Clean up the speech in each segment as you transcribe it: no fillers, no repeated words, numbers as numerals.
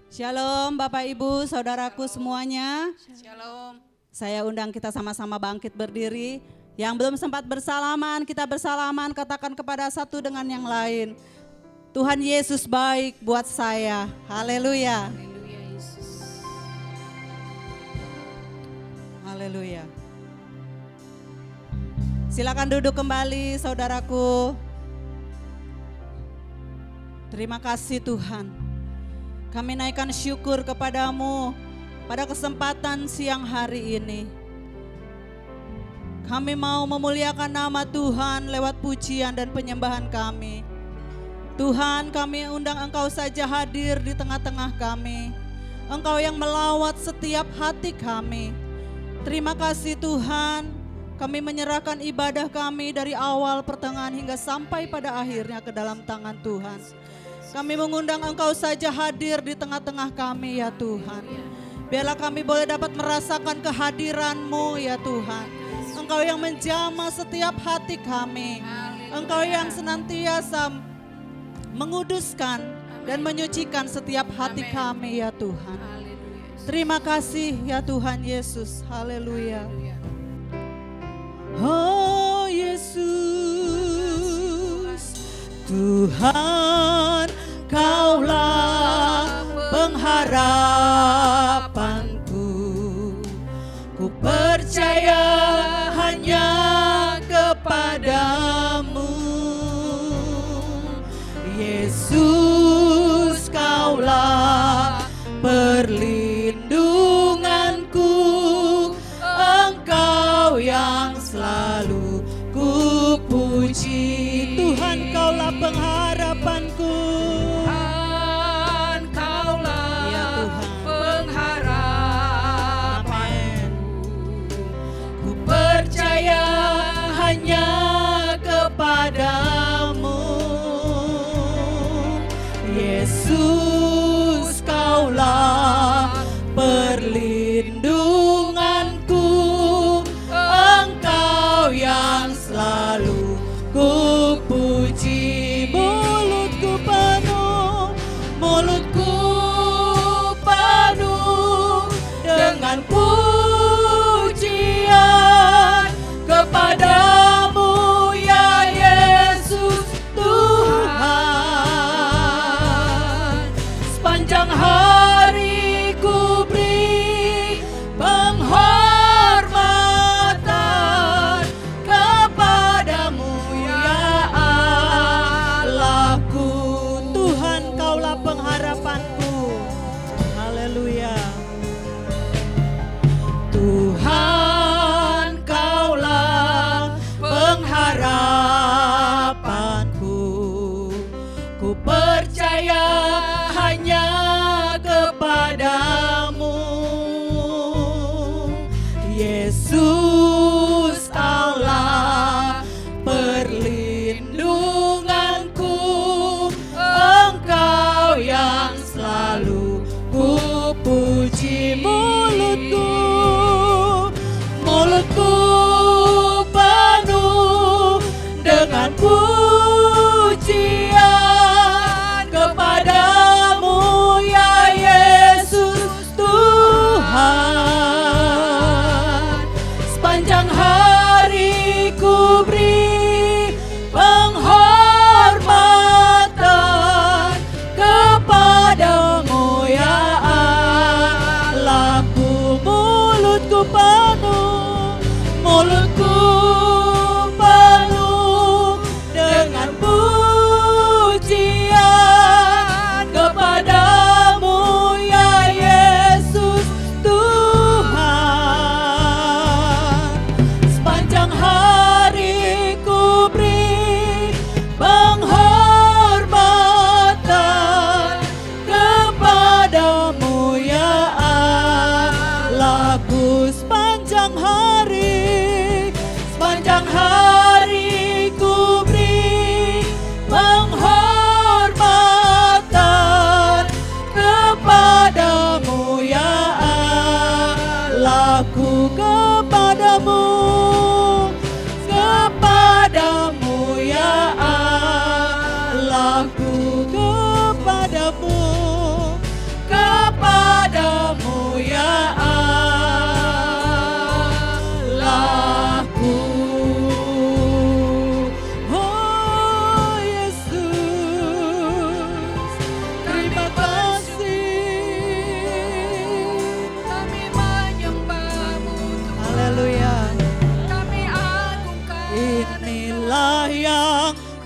Shalom Bapak Ibu, saudaraku semuanya. Shalom. Saya undang kita sama-sama bangkit berdiri. Yang belum sempat bersalaman, kita bersalaman, katakan kepada satu dengan yang lain. Tuhan Yesus baik buat saya. Haleluya. Haleluya Yesus. Haleluya. Silakan duduk kembali saudaraku. Terima kasih Tuhan. Kami naikkan syukur kepadamu pada kesempatan siang hari ini. Kami mau memuliakan nama Tuhan lewat pujian dan penyembahan kami. Tuhan, kami undang Engkau saja hadir di tengah-tengah kami. Engkau yang melawat setiap hati kami. Terima kasih Tuhan, kami menyerahkan ibadah kami dari awal, pertengahan hingga sampai pada akhirnya ke dalam tangan Tuhan. Kami mengundang Engkau saja hadir di tengah-tengah kami ya Tuhan. Biarlah kami boleh dapat merasakan kehadiran-Mu ya Tuhan. Engkau yang menjamah setiap hati kami. Engkau yang senantiasa menguduskan dan menyucikan setiap hati kami ya Tuhan. Terima kasih ya Tuhan Yesus. Haleluya. Oh Yesus, Tuhan, Kaulah pengharapanku. Ku percaya hanya kepadamu. Yesus, Kaulah perlindunganku. Engkau yang selalu ku puji. Tuhan, Kaulah pengharapanku. Tuhan, Kaulah Ya Tuhan. pengharapanku. Ku percaya hanya kepadamu. Yesus, Kaulah perlindunganku. Engkau yang selalu ku puji. Mulutku penuh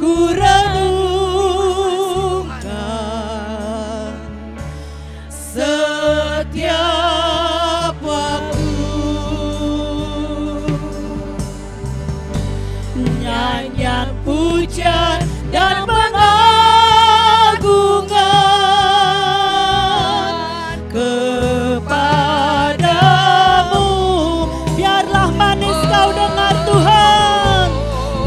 ku renungkan setiap waktu. Nyanyian pujian dan pengagungan kepadamu. Biarlah manis kau dengar Tuhan,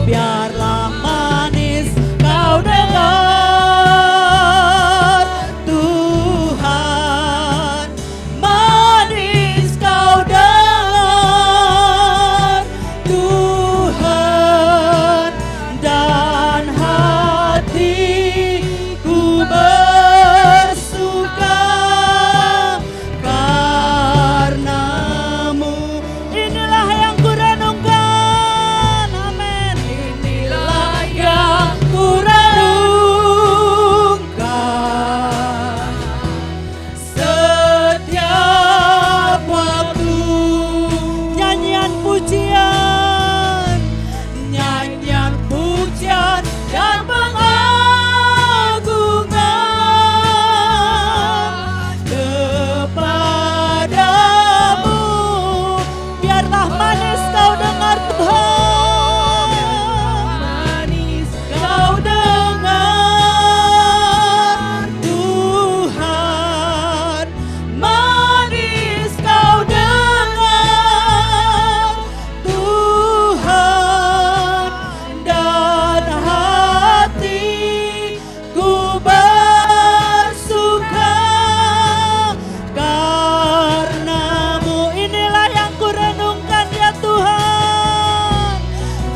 biarlah manis kau dengar Tuhan, manis kau dengar Tuhan, dan hatiku bersuka karenamu. Inilah yang ku renungkan, amin. Inilah yang ku renungkan setiap waktu. Nyanyian pujian, nyanyian pujian dan pengagungan kepadamu. Biarlah manis kau dengar Tuhan, manis kau dengar Tuhan, manis kau dengar Tuhan, dan hatiku bersuka karenamu. Inilah yang ku renungkan ya Tuhan,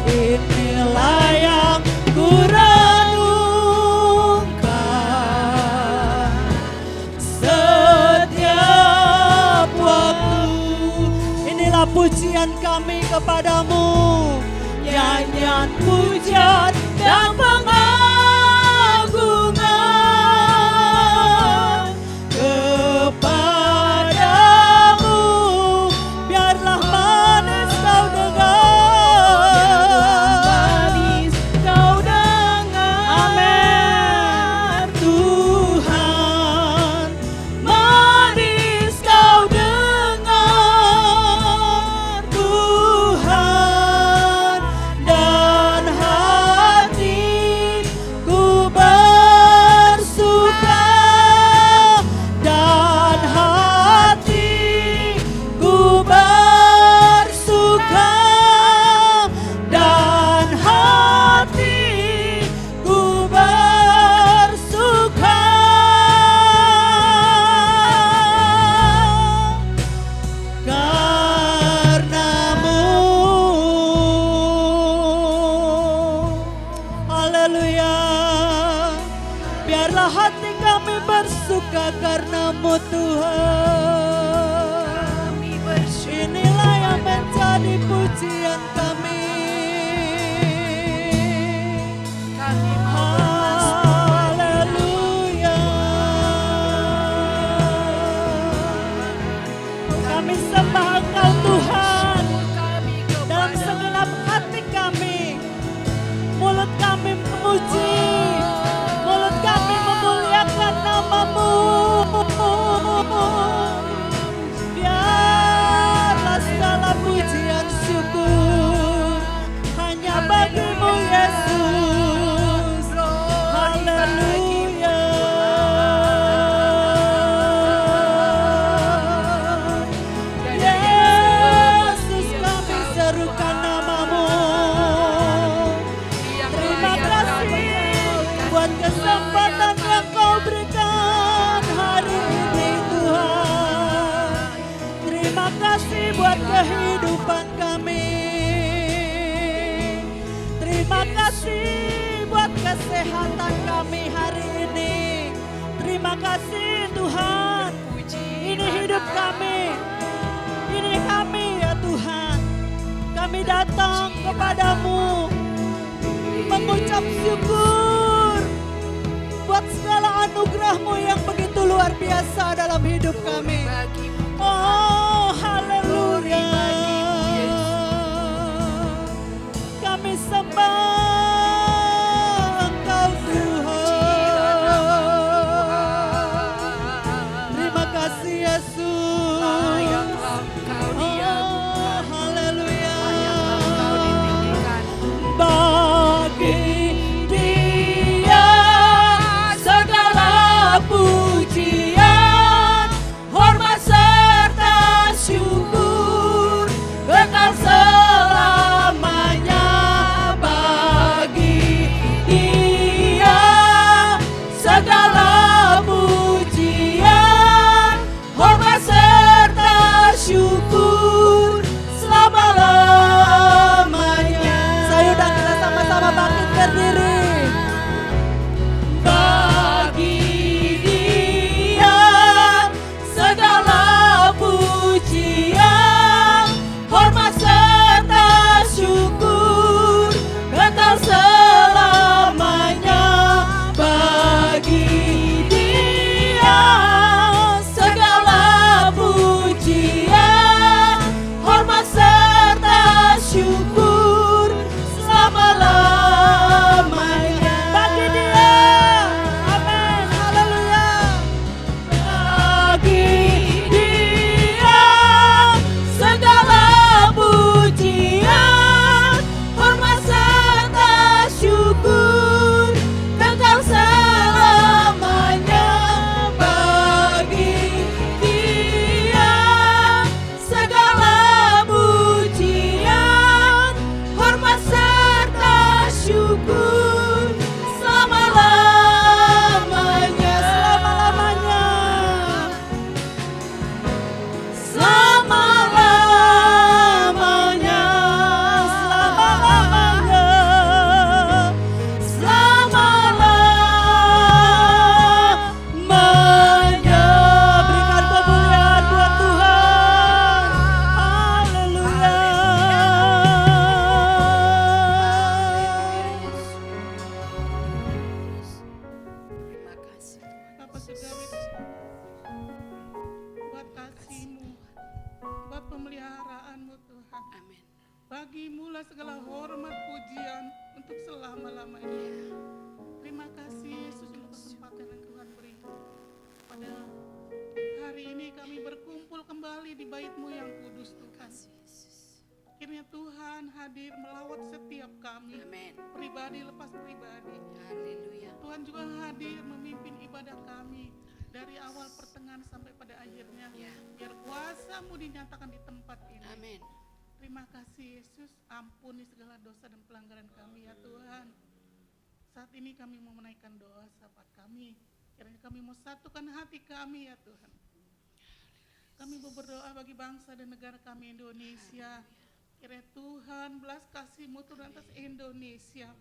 inilah yang ku renungkan setiap waktu. Inilah pujian kami kepadamu, nyanyian pujian dan pengagungan kepadamu. Biarlah manis kau dengar, manis kau dengar, amin. Tuhan, manis kau dengar Tuhan, dan hatiku bersuka, dan hatiku bersuka, dan hatiku bersuka karenamu. Haleluya. Biarlah hati kami bersuka karenamu Tuhan. Inilah yang menjadi pujian kami. Haleluya. Kami sembah Engkau Tuhan dalam segenap hati kami. Mulut kami memuji, mulut kami memuliakan nama-Mu. Biarlah segala pujian syukur hanya bagi-Mu Yesus. Haleluya. Yesus, kami serukan nama-Mu. Terima kasih buat kesempatan yang Kau berikan hari ini Tuhan. Terima kasih buat kehidupan kami. Terima kasih buat kesehatan kami hari ini. Terima kasih Tuhan. Ini hidup kami. Ini kami ya Tuhan. Kami datang kepadamu mengucap syukur buat segala anugerah-Mu yang begitu luar biasa dalam hidup kami. Oh, haleluya. Kami sembah terimalah segala hormat pujian untuk selama-lamanya. Terima kasih Yesus untuk kesempatan yang Tuhan beri. Pada hari ini kami berkumpul kembali di bait-Mu yang kudus Tuhan. Akhirnya Tuhan hadir melawat setiap kami, Amin. pribadi lepas pribadi. Haleluya. Tuhan juga hadir memimpin ibadah kami dari awal pertengahan sampai pada akhirnya. Ya. Biar kuasa-Mu dinyatakan di tempat ini. Amin. Terima kasih Yesus, ampuni segala dosa dan pelanggaran kami ya Tuhan. Saat ini kami mau menaikkan doa sahabat kami. Kiranya kami mau satukan hati kami ya Tuhan. Kami mau berdoa bagi bangsa dan negara kami Indonesia. Kiranya Tuhan belas kasih-Mu turun atas Indonesia.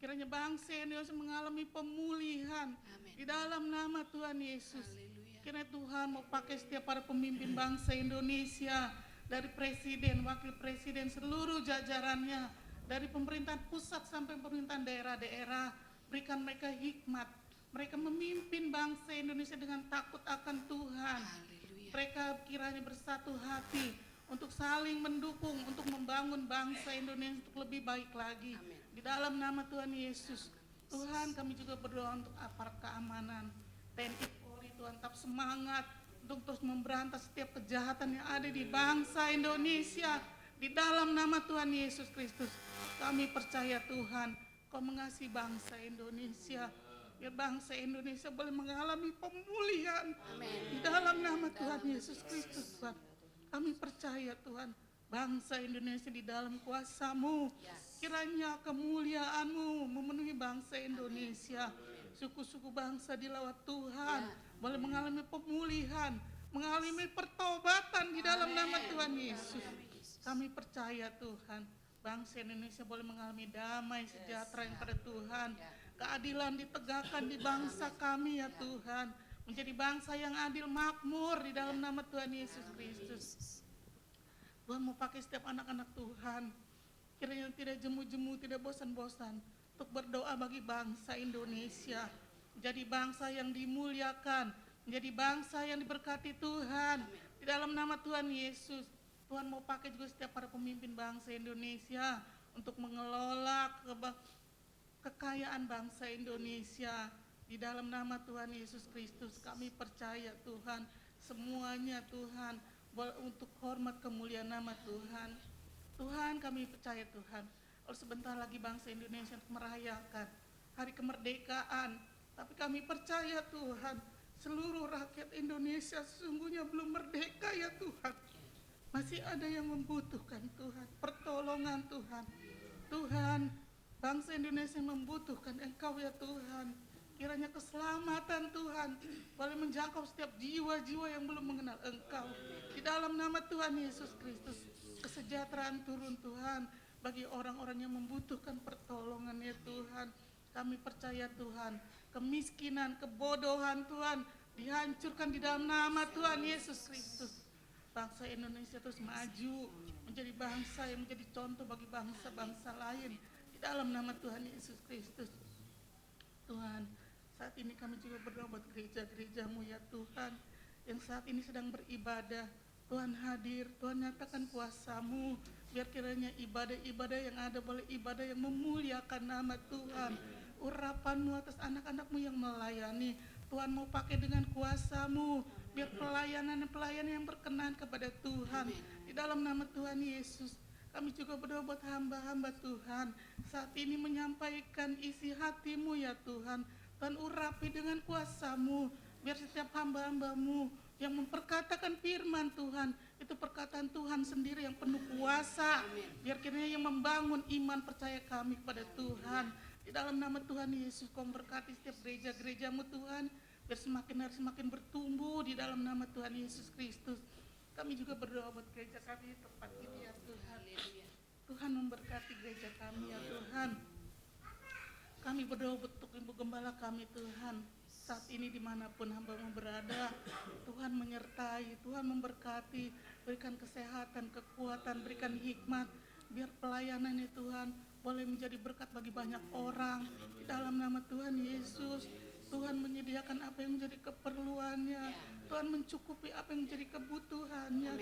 Kiranya bangsa Indonesia mengalami pemulihan Amin. di dalam nama Tuhan Yesus. Haleluya. Kiranya Tuhan mau pakai setiap para pemimpin bangsa Indonesia, dari presiden, wakil presiden, seluruh jajarannya, dari pemerintahan pusat sampai pemerintahan daerah-daerah. Berikan mereka hikmat. Mereka memimpin bangsa Indonesia dengan takut akan Tuhan. Haleluya. Mereka kiranya bersatu hati untuk saling mendukung, untuk membangun bangsa Indonesia untuk lebih baik lagi. Amin. Di dalam nama Tuhan Yesus. Tuhan, kami juga berdoa untuk aparat keamanan, TNI Polri, Tuhan tetap semangat untuk terus memberantas setiap kejahatan yang ada di bangsa Indonesia. Di dalam nama Tuhan Yesus Kristus, kami percaya Tuhan, Kau mengasihi bangsa Indonesia. Biar bangsa Indonesia boleh mengalami pemulihan. Amin. Di dalam nama Tuhan Yesus Kristus, Tuhan. Kami percaya Tuhan, bangsa Indonesia di dalam kuasa-Mu. Kiranya kemuliaan-Mu memenuhi bangsa Indonesia. Suku-suku bangsa dilawat Tuhan, boleh mengalami pemulihan, mengalami pertobatan di dalam nama Tuhan Yesus. Kami percaya Tuhan, bangsa Indonesia boleh mengalami damai sejahtera yang pada Tuhan. Keadilan ditegakkan di bangsa kami ya Tuhan. Menjadi bangsa yang adil, makmur di dalam nama Tuhan Yesus Kristus. Tuhan mau pakai setiap anak-anak Tuhan. Kiranya tidak jemu-jemu, tidak bosan-bosan untuk berdoa bagi bangsa Indonesia. Menjadi bangsa yang dimuliakan, menjadi bangsa yang diberkati Tuhan. Di dalam nama Tuhan Yesus. Tuhan mau pakai juga setiap para pemimpin bangsa Indonesia untuk mengelola kekayaan bangsa Indonesia. Di dalam nama Tuhan Yesus Kristus kami percaya Tuhan, semuanya Tuhan untuk hormat kemuliaan nama Tuhan. Tuhan, kami percaya Tuhan, kalau sebentar lagi bangsa Indonesia merayakan hari kemerdekaan, tapi kami percaya Tuhan, seluruh rakyat Indonesia sesungguhnya belum merdeka ya Tuhan. Masih ada yang membutuhkan Tuhan, pertolongan Tuhan. Tuhan, bangsa Indonesia membutuhkan Engkau ya Tuhan. Kiranya keselamatan Tuhan boleh menjangkau setiap jiwa-jiwa yang belum mengenal Engkau. Di dalam nama Tuhan Yesus Kristus, kesejahteraan turun Tuhan bagi orang-orang yang membutuhkan pertolongan ya Tuhan. Kami percaya Tuhan, kemiskinan, kebodohan Tuhan dihancurkan di dalam nama Tuhan Yesus Kristus. Bangsa Indonesia terus maju, menjadi bangsa yang menjadi contoh bagi bangsa-bangsa lain. Di dalam nama Tuhan Yesus Kristus. Tuhan, saat ini kami juga berdoa buat gereja-gereja-Mu ya Tuhan, yang saat ini sedang beribadah. Tuhan hadir, Tuhan nyatakan kuasa-Mu, biar kiranya ibadah-ibadah yang ada boleh ibadah yang memuliakan nama Tuhan. Urapan-Mu atas anak-anak-Mu yang melayani, Tuhan mau pakai dengan kuasa-Mu, biar pelayanan yang berkenan kepada Tuhan. Di dalam nama Tuhan Yesus, kami juga berdoa buat hamba-hamba Tuhan, saat ini menyampaikan isi hati-Mu ya Tuhan. Tuhan urapi dengan kuasa-Mu, biar setiap hamba-hamba-Mu yang memperkatakan firman Tuhan, itu perkataan Tuhan sendiri yang penuh kuasa. Biar kiranya yang membangun iman percaya kami kepada Tuhan. Di dalam nama Tuhan Yesus, Kau berkati setiap gereja-gereja-Mu Tuhan, biar semakin hari semakin bertumbuh di dalam nama Tuhan Yesus Kristus. Kami juga berdoa buat gereja kami di tempat ini ya Tuhan. Tuhan memberkati gereja kami ya Tuhan. Kami berdoa untuk Ibu Gembala kami Tuhan. Saat ini dimanapun hamba-Mu berada, Tuhan menyertai, Tuhan memberkati, berikan kesehatan, kekuatan, berikan hikmat, biar pelayanan ya Tuhan boleh menjadi berkat bagi banyak orang. Di dalam nama Tuhan Yesus, Tuhan menyediakan apa yang menjadi keperluannya. Tuhan mencukupi apa yang menjadi kebutuhannya.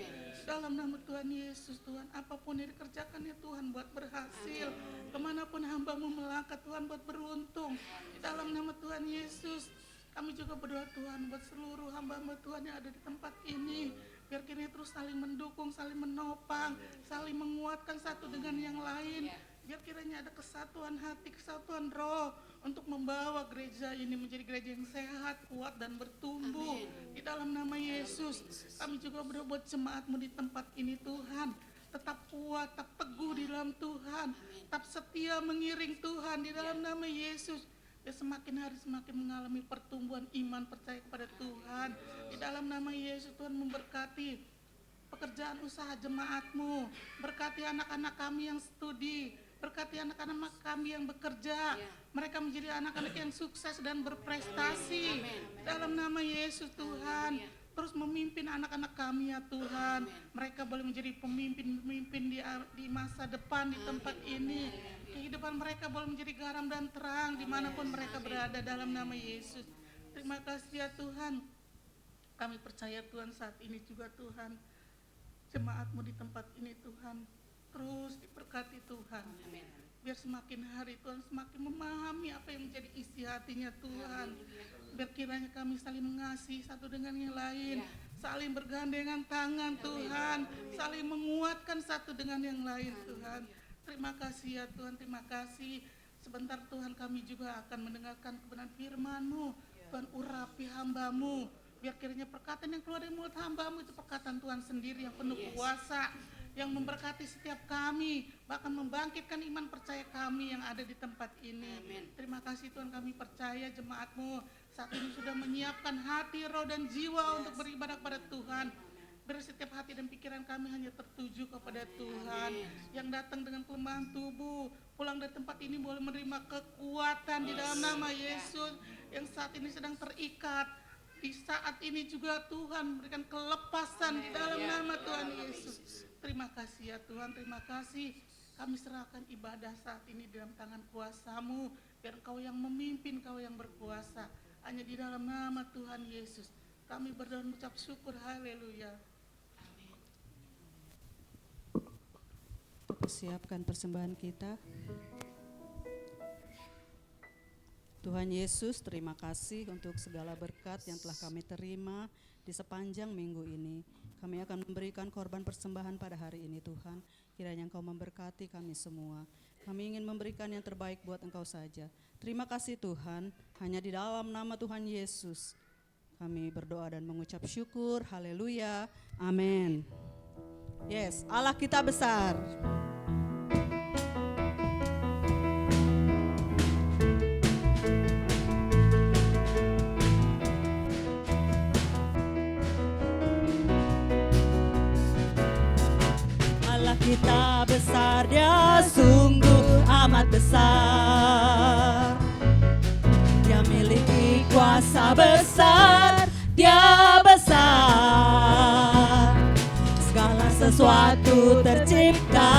Dalam nama Tuhan Yesus, Tuhan, apapun yang dikerjakannya Tuhan buat berhasil. Kemanapun hamba-Mu melangkah, Tuhan buat beruntung. Di dalam nama Tuhan Yesus, kami juga berdoa Tuhan buat seluruh hamba-hamba Tuhan yang ada di tempat ini. Biar kini terus saling mendukung, saling menopang, saling menguatkan satu dengan yang lain. Biar kiranya ada kesatuan hati, kesatuan roh untuk membawa gereja ini menjadi gereja yang sehat, kuat dan bertumbuh. Di dalam nama Yesus, kami juga berdoa buat jemaat-Mu di tempat ini Tuhan. Tetap kuat, tetap teguh di dalam Tuhan, tetap setia mengiring Tuhan di dalam nama Yesus. Dia semakin hari semakin mengalami pertumbuhan iman percaya kepada Tuhan. Di dalam nama Yesus, Tuhan memberkati pekerjaan usaha jemaat-Mu. Berkati anak-anak kami yang studi, berkati anak-anak kami yang bekerja. Mereka menjadi anak-anak yang sukses dan berprestasi. Dalam nama Yesus Tuhan, terus memimpin anak-anak kami ya Tuhan. Mereka boleh menjadi pemimpin-pemimpin di masa depan di tempat ini. Kehidupan mereka boleh menjadi garam dan terang dimanapun mereka berada dalam nama Yesus. Terima kasih ya Tuhan. Kami percaya Tuhan saat ini juga Tuhan, jemaat-Mu di tempat ini Tuhan, terus diberkati Tuhan. Biar semakin hari Tuhan semakin memahami apa yang menjadi isi hatinya Tuhan. Biar kiranya kami saling mengasihi satu dengan yang lain, saling bergandengan tangan Tuhan, saling menguatkan satu dengan yang lain Tuhan. Terima kasih ya Tuhan, terima kasih. Sebentar Tuhan kami juga akan mendengarkan kebenaran firman-Mu. Tuhan urapi hamba-Mu, biar kiranya perkataan yang keluar dari mulut hamba-Mu itu perkataan Tuhan sendiri yang penuh kuasa, yang memberkati setiap kami, bahkan membangkitkan iman percaya kami yang ada di tempat ini. Terima kasih Tuhan, kami percaya jemaat-Mu saat ini sudah menyiapkan hati, roh dan jiwa untuk beribadah kepada Tuhan. Biar setiap hati dan pikiran kami hanya tertuju kepada Tuhan. Yang datang dengan kelemahan tubuh, pulang dari tempat ini boleh menerima kekuatan di dalam nama Yesus. Yang saat ini sedang terikat, di saat ini juga Tuhan memberikan kelepasan di dalam nama Tuhan Yesus. Terima kasih ya Tuhan, terima kasih. Kami serahkan ibadah saat ini dalam tangan kuasa-Mu. Biar Engkau yang memimpin, Engkau yang berkuasa. Hanya di dalam nama Tuhan Yesus kami berdoa dan mengucap syukur, haleluya. Siapkan persembahan kita. Tuhan Yesus, terima kasih untuk segala berkat yang telah kami terima di sepanjang minggu ini. Kami akan memberikan korban persembahan pada hari ini Tuhan. Kiranya Engkau memberkati kami semua. Kami ingin memberikan yang terbaik buat Engkau saja. Terima kasih Tuhan, hanya di dalam nama Tuhan Yesus kami berdoa dan mengucap syukur, haleluya, amin. Yes, Allah kita besar. Allah kita besar, Dia sungguh amat besar. Dia miliki kuasa besar, Dia besar. Segala sesuatu tercipta,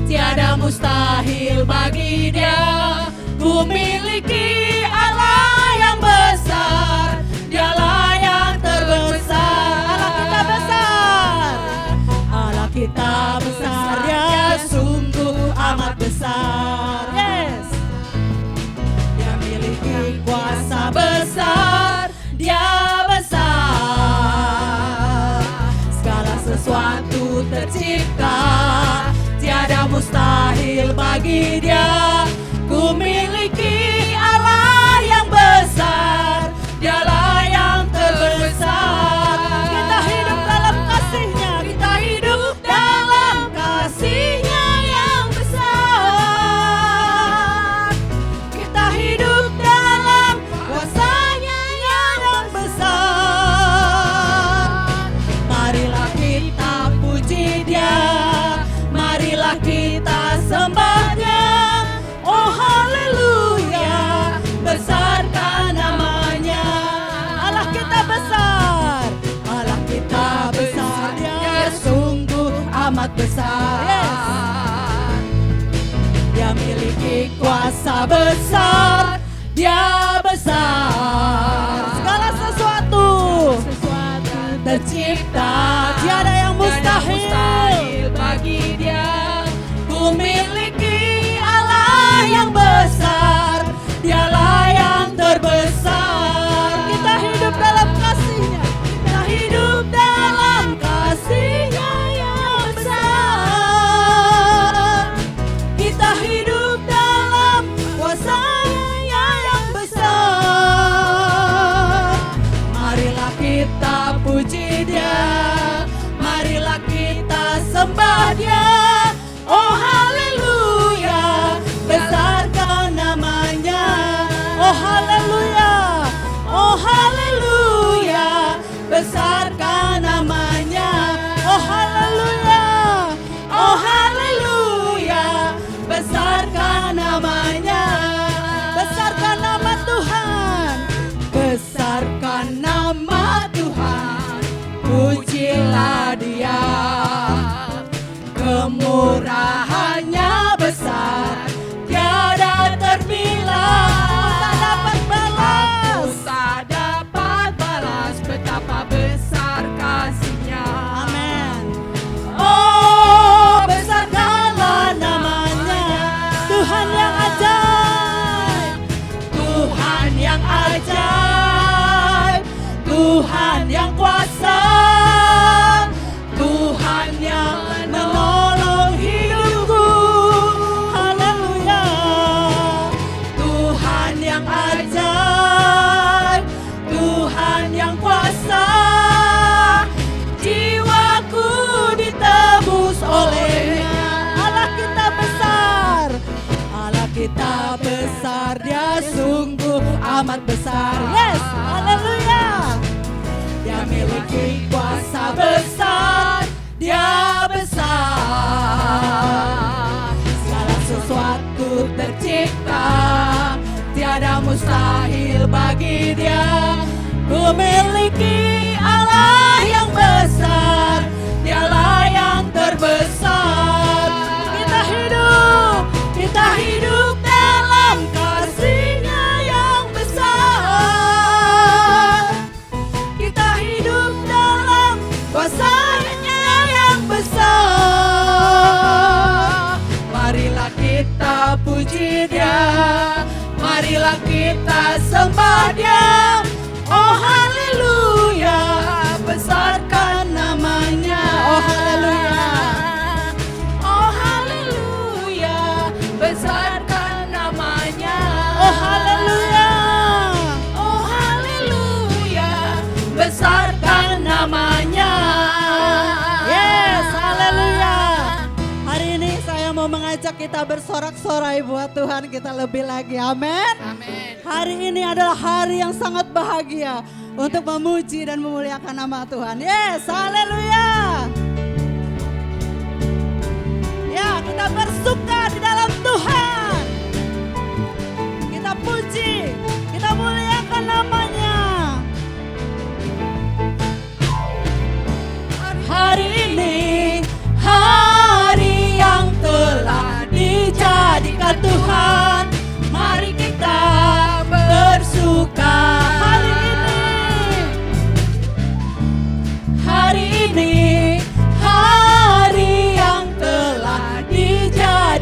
tiada mustahil bagi Dia. Ku miliki Allah yang besar, Dialah yang terbesar. Allah kita besar, Allah kita besar, Dia sungguh amat besar. Yes. Dia miliki kuasa besar, Dia besar. Segala sesuatu tercipta, tiada mustahil bagi Dia. Ku miliki Allah yang besar, Dialah yang terbesar. Kita hidup dalam kasih-Nya, kita hidup dalam kasih-Nya yang besar. Kita hidup dalam kuasa-Nya yang besar. Marilah kita puji Dia, marilah kita sembah Dia. Oh haleluya, besarkan namanya. Allah kita besar, Allah kita besar, Dia sungguh amat besar. Yes. Dia miliki kuasa besar, Dia besar. Tuhan yang ajaib, Tuhan yang kuasa, Tuhan yang menolong hidupku. Haleluya. Tuhan yang ajaib, Tuhan yang kuasa, jiwaku ditebus olehnya. Allah kita besar, Allah kita besar, dia sungguh amat besar. Yes, haleluya. Dia miliki kuasa besar, dia besar. Segala sesuatu tercipta, tiada mustahil bagi dia. Ku miliki Allah yang besar, dialah yang terbesar. Kita hidup dalam kasih-Nya yang besar. Kita hidup dalam kuasa-Nya yang besar. Marilah kita puji Dia, marilah kita sembah Dia. Oh haleluya, besarkan namanya. Oh haleluya, oh haleluya, besarkan namanya. Oh haleluya, oh haleluya, besarkan namanya. Yes, haleluya. Hari ini saya mau mengajak kita bersorak-sorai buat Tuhan kita lebih lagi. Amin. Amin. Hari ini adalah hari yang sangat bahagia untuk memuji dan memuliakan nama Tuhan. Yes, haleluya. Ya, kita bersuka di dalam Tuhan. Kita puji, kita muliakan namanya. Hari ini hari yang telah dijadikan Tuhan, mari kita bersuka. Hari ini hari yang telah dijadikan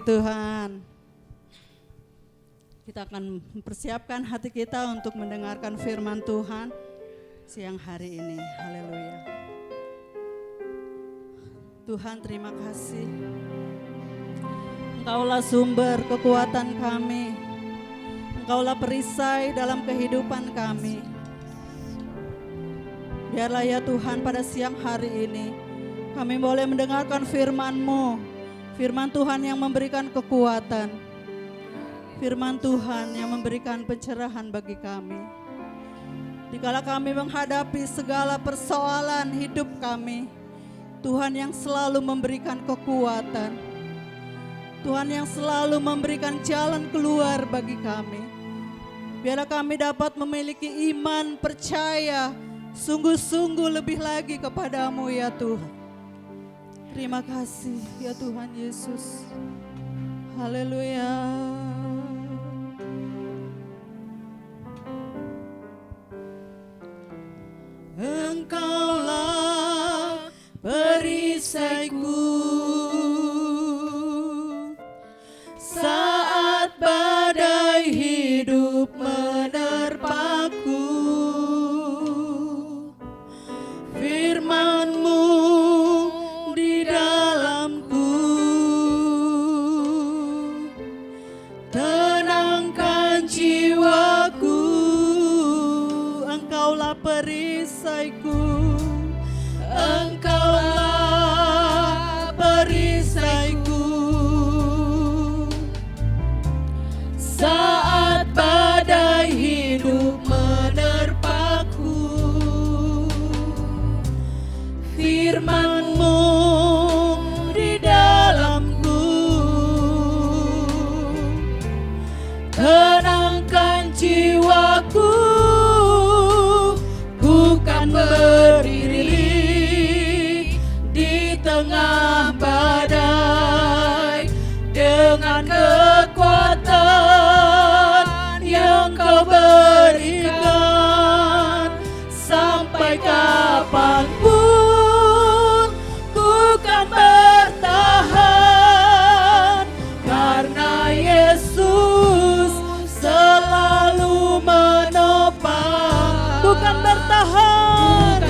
Tuhan. Kita akan mempersiapkan hati kita untuk mendengarkan firman Tuhan siang hari ini. Haleluya. Tuhan, terima kasih. Engkaulah sumber kekuatan kami. Engkaulah perisai dalam kehidupan kami. Biarlah ya Tuhan, pada siang hari ini kami boleh mendengarkan firman-Mu. Firman Tuhan yang memberikan kekuatan. Firman Tuhan yang memberikan pencerahan bagi kami. Dikala kami menghadapi segala persoalan hidup kami, Tuhan yang selalu memberikan kekuatan. Tuhan yang selalu memberikan jalan keluar bagi kami. Biarlah kami dapat memiliki iman, percaya, sungguh-sungguh lebih lagi kepadamu ya Tuhan. Terima kasih ya Tuhan Yesus. Haleluya. Engkaulah perisaiku saat badai hidup menerpaku. Firman-Mu di dalamku tenangkan jiwaku. Engkaulah perisaiku, Engkaulah perisaiku saat badai hidup menerpaku. Firman-Mu di dalamku tenangkan jiwaku. Ku kan berdiri di tengah badai dengan kekuatan yang Kau berikan. Sampai kapanpun ku kan bertahan, karena Yesus selalu menopang. Ku kan bertahan,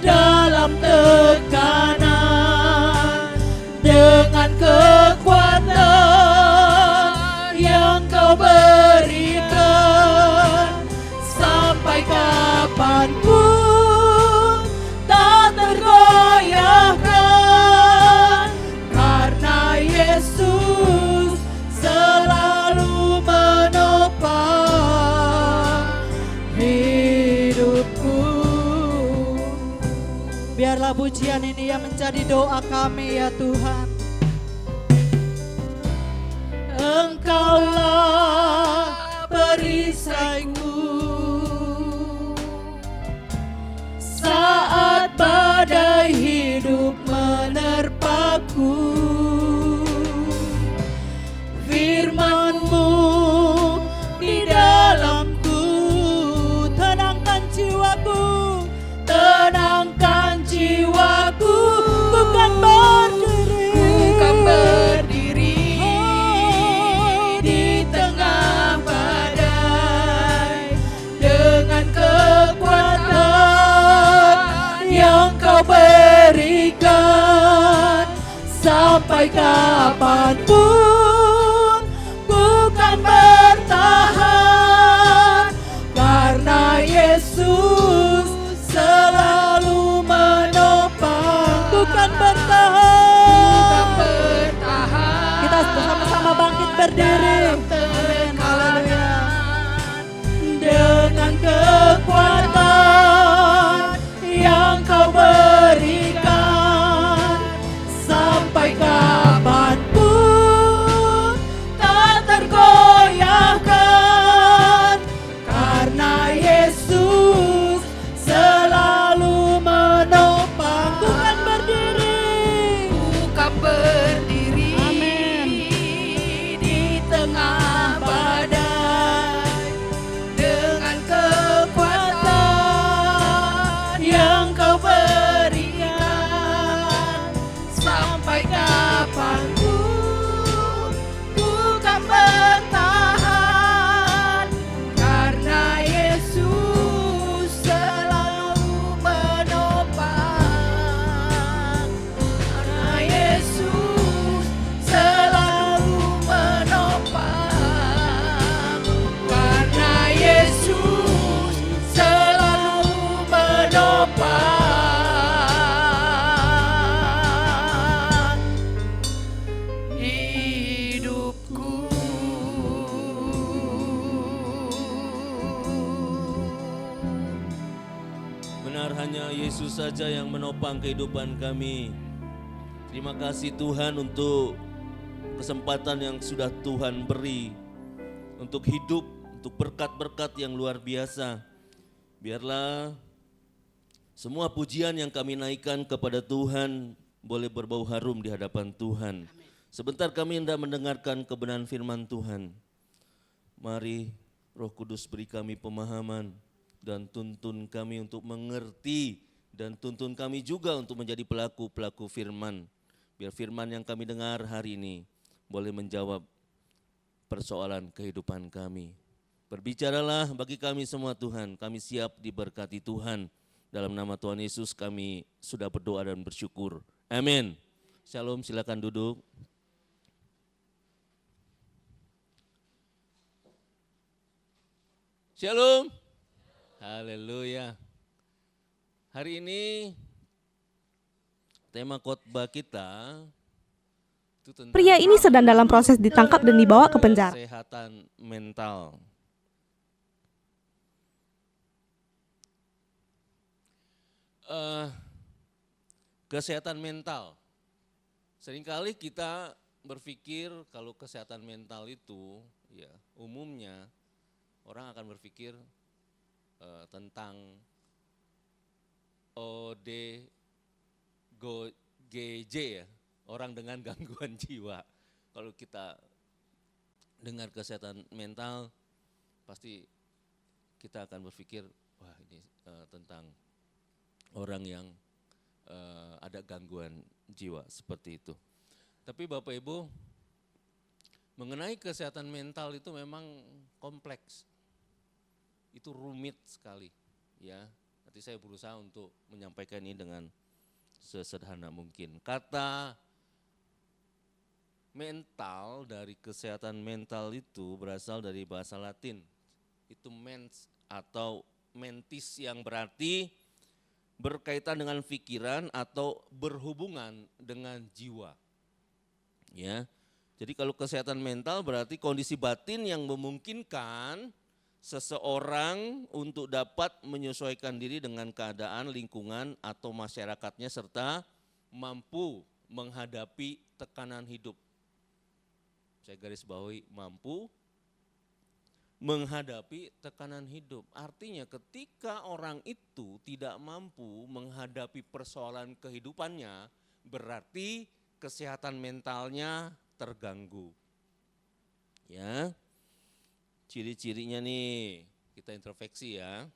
dalam tekanan dengan kekuatan yang Kau berikan. Sampai kapanpun tak tergoyahkan, karena Yesus selalu menopang hidupku. Biarlah pujian ini yang menjadi doa kami ya Tuhan. Engkaulah perisaiku saat badai hidup menerpaku. Firman-Mu di dalamku tenangkan jiwaku, tenangkan jiwaku. Ku kan berdiri di tengah badai dengan kekuatan yang Kau berikan. Sampai kapanpun ku kan bertahan, karena Yesus selalu menopang. Ku kan bertahan. Kita bersama-sama bangkit berdiri. Haleluya. Dengan kekuatan yang Kau berikan. Sampai kapanpun tak tergoyahkan, karena Yesus selalu menopang. Ku kan berdiri, Ku kan berdiri amin, di tengah Yesus saja yang menopang kehidupan kami. Terima kasih Tuhan untuk kesempatan yang sudah Tuhan beri untuk hidup, untuk berkat-berkat yang luar biasa. Biarlah semua pujian yang kami naikkan kepada Tuhan boleh berbau harum di hadapan Tuhan. Sebentar kami hendak mendengarkan kebenaran firman Tuhan. Mari Roh Kudus beri kami pemahaman dan tuntun kami untuk mengerti dan tuntun kami juga untuk menjadi pelaku-pelaku firman. Biar firman yang kami dengar hari ini boleh menjawab persoalan kehidupan kami. Berbicaralah bagi kami semua Tuhan, kami siap diberkati Tuhan. Dalam nama Tuhan Yesus kami sudah berdoa dan bersyukur. Amin. Shalom, silakan duduk. Shalom. Haleluya. Hari ini tema khotbah kita itu tentang Pria ini sedang dalam proses ditangkap dan dibawa ke penjara. kesehatan mental. Kesehatan mental. Seringkali kita berpikir kalau kesehatan mental itu, ya umumnya orang akan berpikir tentang ODGJ ya, orang dengan gangguan jiwa. Kalau kita dengar kesehatan mental, pasti kita akan berpikir, wah ini tentang orang yang ada gangguan jiwa seperti itu. Tapi Bapak Ibu, mengenai kesehatan mental itu memang kompleks. Itu rumit sekali, ya. Nanti saya berusaha untuk menyampaikan ini dengan sesederhana mungkin. Kata mental dari kesehatan mental itu berasal dari bahasa Latin. Itu mens atau mentis yang berarti berkaitan dengan pikiran atau berhubungan dengan jiwa. Ya. Jadi kalau kesehatan mental berarti kondisi batin yang memungkinkan seseorang untuk dapat menyesuaikan diri dengan keadaan lingkungan atau masyarakatnya serta mampu menghadapi tekanan hidup. Saya garis bawahi, mampu menghadapi tekanan hidup. Artinya ketika orang itu tidak mampu menghadapi persoalan kehidupannya, berarti kesehatan mentalnya terganggu. Ya. Ciri-cirinya nih, kita introspeksi ya.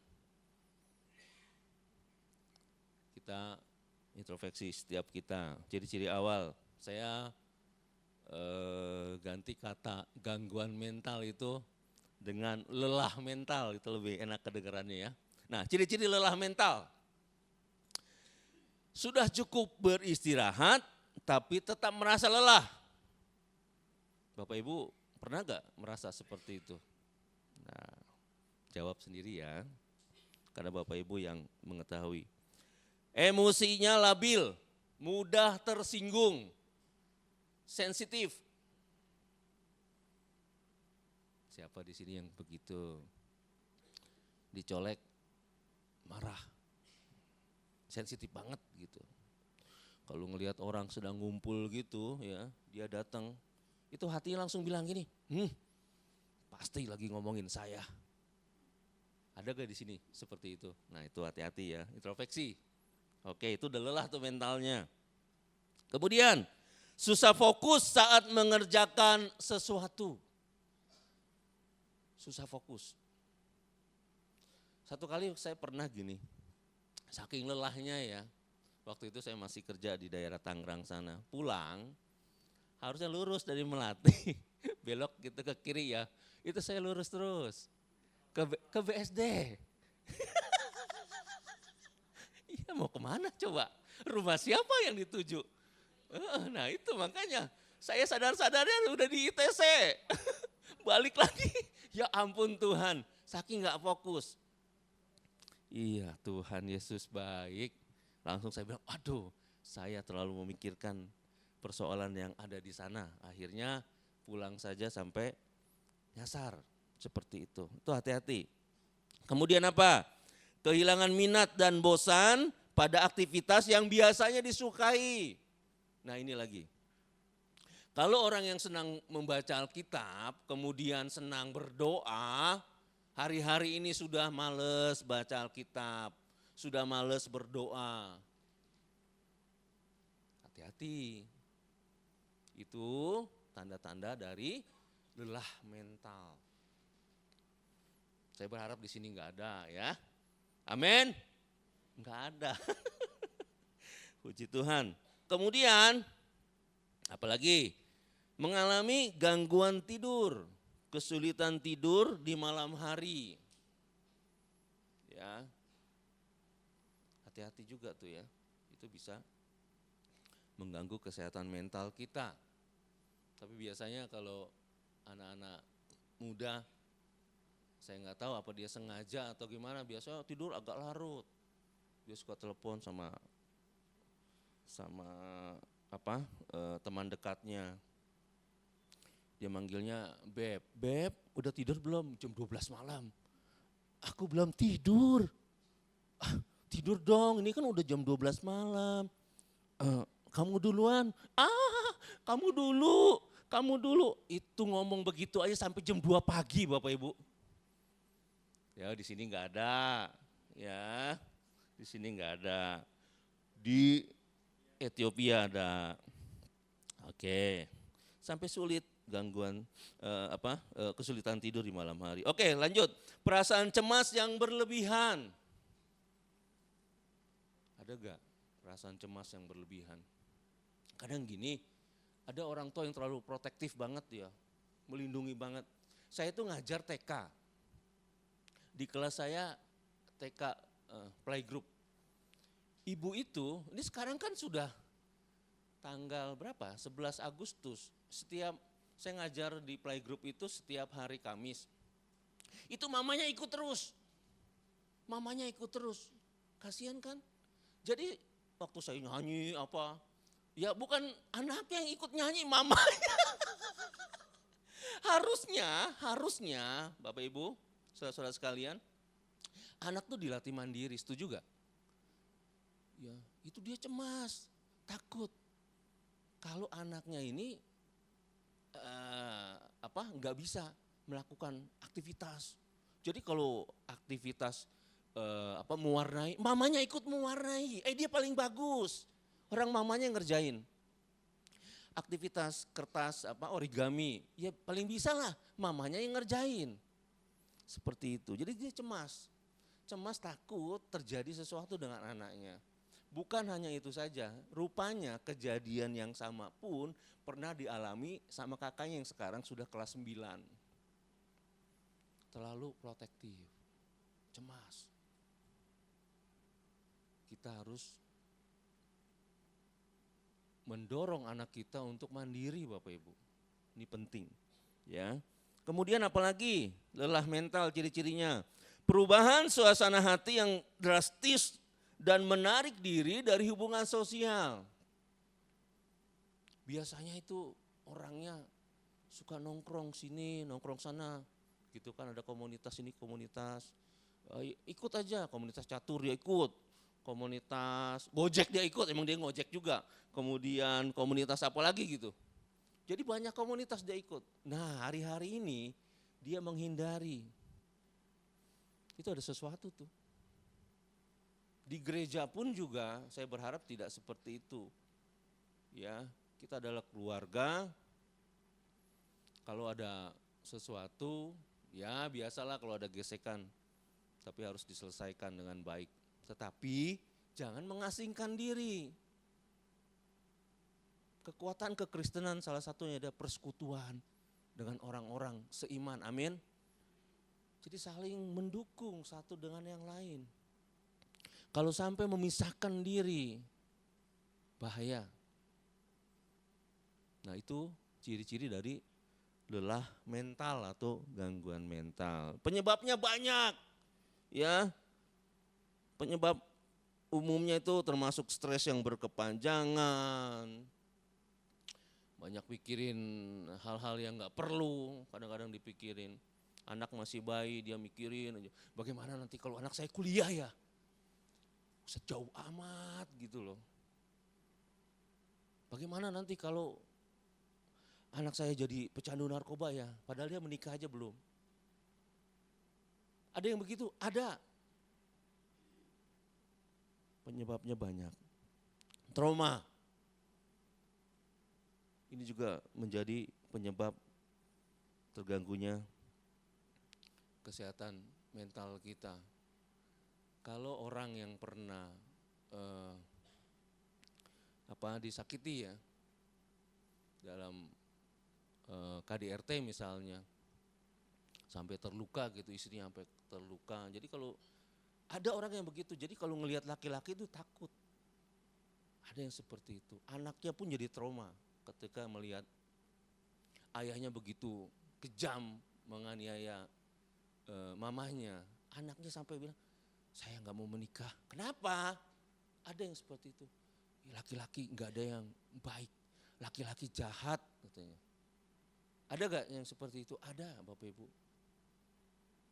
Kita introspeksi setiap kita. Ciri-ciri awal, saya ganti kata gangguan mental itu dengan lelah mental, itu lebih enak kedengarannya ya. Nah, ciri-ciri lelah mental. Sudah cukup beristirahat, tapi tetap merasa lelah. Bapak Ibu pernah gak merasa seperti itu? Nah, jawab sendiri ya, karena Bapak Ibu yang mengetahui. Emosinya labil, mudah tersinggung, sensitif. Siapa di sini yang begitu? Dicolek, marah, sensitif banget gitu. Kalau ngelihat orang sedang ngumpul gitu ya, dia datang, itu hatinya langsung bilang gini, pasti lagi ngomongin saya. Ada gak di sini seperti itu? Nah itu hati-hati ya, introspeksi. Oke, itu udah lelah tuh mentalnya. Kemudian susah fokus saat mengerjakan sesuatu. Susah fokus. Satu kali saya pernah gini, saking lelahnya ya, waktu itu saya masih kerja di daerah Tangerang sana. Pulang, harusnya lurus dari Melati, belok gitu ke kiri ya. Itu saya lurus terus ke BSD. Iya mau kemana coba? Rumah siapa yang dituju? Nah itu makanya saya sadar-sadarnya udah di ITC. Balik lagi, ya ampun Tuhan, saking gak fokus. Iya Tuhan Yesus baik. Langsung saya bilang, aduh saya terlalu memikirkan persoalan yang ada di sana. Akhirnya pulang saja sampai nyasar. Seperti itu hati-hati. Kemudian apa? Kehilangan minat dan bosan pada aktivitas yang biasanya disukai. Nah ini lagi. Kalau orang yang senang membaca Alkitab, kemudian senang berdoa, hari-hari ini sudah males baca Alkitab, sudah males berdoa. Hati-hati. Itu tanda-tanda dari lelah mental. Saya berharap di sini enggak ada ya. Amin. Enggak ada. Puji Tuhan. Kemudian apalagi mengalami gangguan tidur, kesulitan tidur di malam hari. Ya. Hati-hati juga tuh ya. Itu bisa mengganggu kesehatan mental kita. Tapi biasanya kalau anak-anak muda, saya nggak tahu apa dia sengaja atau gimana, biasanya tidur agak larut. Dia suka telepon sama teman dekatnya. Dia manggilnya Beb, Beb udah tidur belum? Jam 12 malam. Aku belum tidur. Tidur dong, ini kan udah jam 12 malam. Kamu duluan. Kamu dulu. Itu ngomong begitu aja sampai jam 2 pagi Bapak Ibu. Ya di sini nggak ada, ya di sini nggak ada. Di Ethiopia ada. Oke, sampai sulit gangguan kesulitan tidur di malam hari. Oke, lanjut. Perasaan cemas yang berlebihan. Ada gak perasaan cemas yang berlebihan? Kadang gini, ada orang tua yang terlalu protektif banget ya, melindungi banget. Saya tuh ngajar TK. Di kelas saya TK playgroup. Ibu itu, ini sekarang kan sudah tanggal berapa? 11 Agustus. Setiap saya ngajar di playgroup itu setiap hari Kamis. Itu mamanya ikut terus. Mamanya ikut terus. Kasihan kan? Jadi waktu saya nyanyi apa, ya bukan anaknya yang ikut nyanyi, mamanya. Harusnya Bapak Ibu, saudara-saudara sekalian, anak tuh dilatih mandiri, setuju gak? Ya, itu dia cemas, takut. Kalau anaknya ini nggak bisa melakukan aktivitas. Jadi kalau aktivitas mewarnai, mamanya ikut mewarnai. Dia paling bagus. Orang mamanya yang ngerjain. Aktivitas kertas origami, ya paling bisa lah mamanya yang ngerjain. Seperti itu. Jadi dia cemas. Cemas takut terjadi sesuatu dengan anaknya. Bukan hanya itu saja, rupanya kejadian yang sama pun pernah dialami sama kakaknya yang sekarang sudah kelas 9. Terlalu protektif, cemas. Kita harus mendorong anak kita untuk mandiri Bapak Ibu. Ini penting ya. Kemudian apalagi lelah mental ciri-cirinya. Perubahan suasana hati yang drastis dan menarik diri dari hubungan sosial. Biasanya itu orangnya suka nongkrong sini, nongkrong sana. Gitu kan, ada komunitas ini, komunitas. Ikut aja, komunitas catur dia ikut. Komunitas Gojek dia ikut, emang dia ngojek juga. Kemudian komunitas apa lagi gitu. Jadi banyak komunitas dia ikut. Nah hari-hari ini dia menghindari. Itu ada sesuatu tuh. Di gereja pun juga saya berharap tidak seperti itu. Ya, kita adalah keluarga. Kalau ada sesuatu, ya biasalah kalau ada gesekan. Tapi harus diselesaikan dengan baik. Tetapi jangan mengasingkan diri. Kekuatan kekristenan salah satunya ada persekutuan dengan orang-orang seiman, amin. Jadi saling mendukung satu dengan yang lain. Kalau sampai memisahkan diri, bahaya. Nah itu ciri-ciri dari lelah mental atau gangguan mental. Penyebabnya banyak, ya. Penyebab umumnya itu termasuk stres yang berkepanjangan, banyak pikirin hal-hal yang gak perlu, kadang-kadang dipikirin. Anak masih bayi dia mikirin, bagaimana nanti kalau anak saya kuliah ya. sejauh amat gitu loh. Bagaimana nanti kalau anak saya jadi pecandu narkoba ya, padahal dia menikah aja belum. Ada yang begitu? Ada. Penyebabnya banyak. Trauma. Ini juga menjadi penyebab terganggunya kesehatan mental kita. Kalau orang yang pernah disakiti ya dalam KDRT misalnya, sampai terluka gitu, istrinya sampai terluka. Jadi kalau ada orang yang begitu, jadi kalau ngelihat laki-laki itu takut. Ada yang seperti itu. Anaknya pun jadi trauma ketika melihat ayahnya begitu kejam menganiaya mamahnya. Anaknya sampai bilang, saya nggak mau menikah. Kenapa? Ada yang seperti itu. Laki-laki nggak ada yang baik, laki-laki jahat katanya. Ada gak yang seperti itu? Ada Bapak Ibu.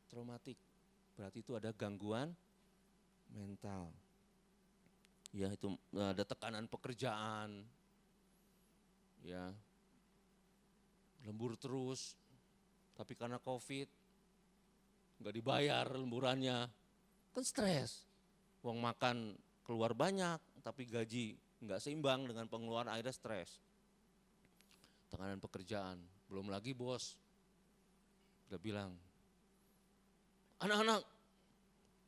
Traumatik, berarti itu ada gangguan mental. Ya itu ada tekanan pekerjaan, ya lembur terus, tapi karena COVID nggak dibayar lemburannya, kan stres. Uang makan keluar banyak, tapi gaji nggak seimbang dengan pengeluaran, akhirnya stres. Tekanan pekerjaan, belum lagi bos udah bilang, anak-anak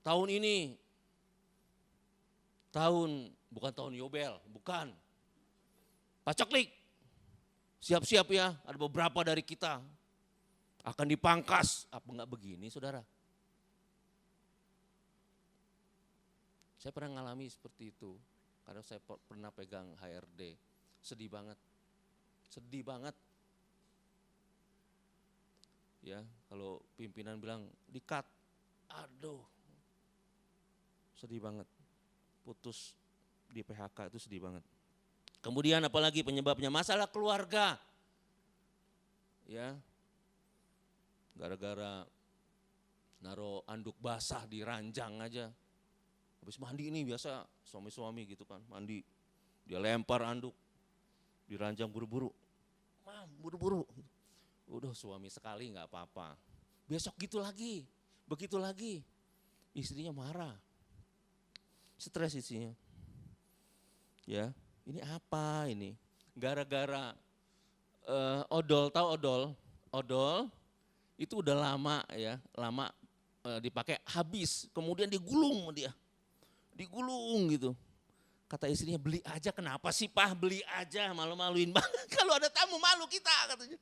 tahun ini, bukan tahun Yobel, bukan, paceklik, siap-siap ya, ada beberapa dari kita akan dipangkas. Apa enggak begini saudara? Saya pernah ngalami seperti itu, karena saya pernah pegang HRD, sedih banget. Ya, kalau pimpinan bilang di-cut, aduh, sedih banget. Putus di PHK itu sedih banget. Kemudian apalagi penyebabnya? Masalah keluarga. Ya, gara-gara naruh anduk basah di ranjang aja. Habis mandi ini biasa suami-suami gitu kan, mandi. Dia lempar anduk di ranjang buru-buru. Mam, buru-buru. Udah suami sekali nggak apa-apa. Besok gitu lagi, begitu lagi. Istrinya marah. Stres istrinya. Ya, ini apa ini? Gara-gara odol, tahu odol? Odol itu udah lama ya, dipakai habis, kemudian digulung dia. Digulung gitu. Kata istrinya, beli aja, kenapa sih Pak, beli aja, malu-maluin banget. Kalau ada tamu malu kita katanya.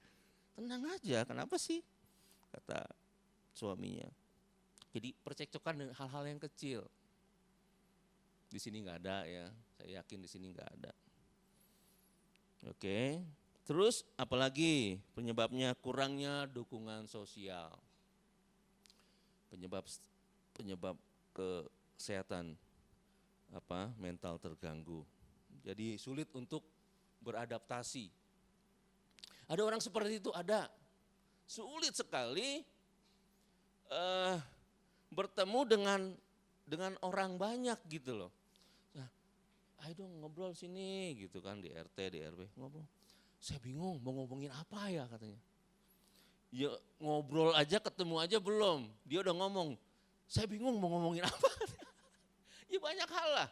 Tenang aja, kenapa sih? Kata suaminya. Jadi percekcokan dengan hal-hal yang kecil. Di sini nggak ada ya, saya yakin di sini nggak ada. Oke, terus apalagi penyebabnya? Kurangnya dukungan sosial. Penyebab kesehatan mental terganggu. Jadi sulit untuk beradaptasi. Ada orang seperti itu, ada. Sulit sekali bertemu dengan orang banyak gitu loh. Nah, ayo dong ngobrol sini gitu kan, di RT, di RW ngobrol. Saya bingung mau ngomongin apa ya katanya. Ya ngobrol aja, ketemu aja belum. Dia udah ngomong, saya bingung mau ngomongin apa. Ya banyak hal lah,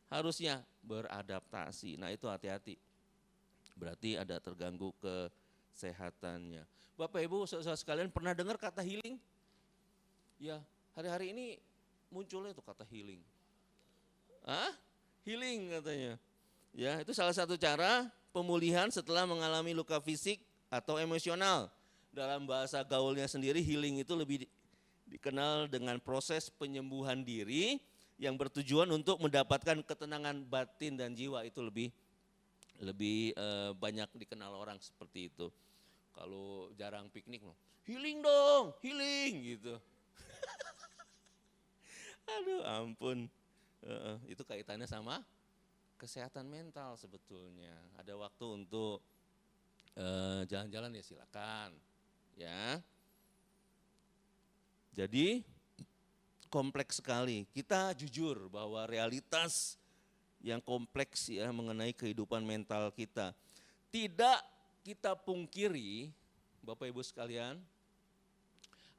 harusnya beradaptasi. Nah itu hati-hati, berarti ada terganggu kesehatannya. Bapak Ibu saudara sekalian pernah dengar kata healing? Ya hari-hari ini munculnya itu kata healing. Healing katanya. Ya itu salah satu cara pemulihan setelah mengalami luka fisik atau emosional. Dalam bahasa gaulnya sendiri, healing itu lebih dikenal dengan proses penyembuhan diri yang bertujuan untuk mendapatkan ketenangan batin dan jiwa. Itu lebih banyak dikenal orang seperti itu. Kalau jarang piknik, healing dong, healing gitu. Aduh ampun, itu kaitannya sama kesehatan mental sebetulnya. Ada waktu untuk jalan-jalan ya silakan, ya. Jadi kompleks sekali. Kita jujur bahwa realitas yang kompleks ya mengenai kehidupan mental kita. Tidak kita pungkiri, Bapak Ibu sekalian,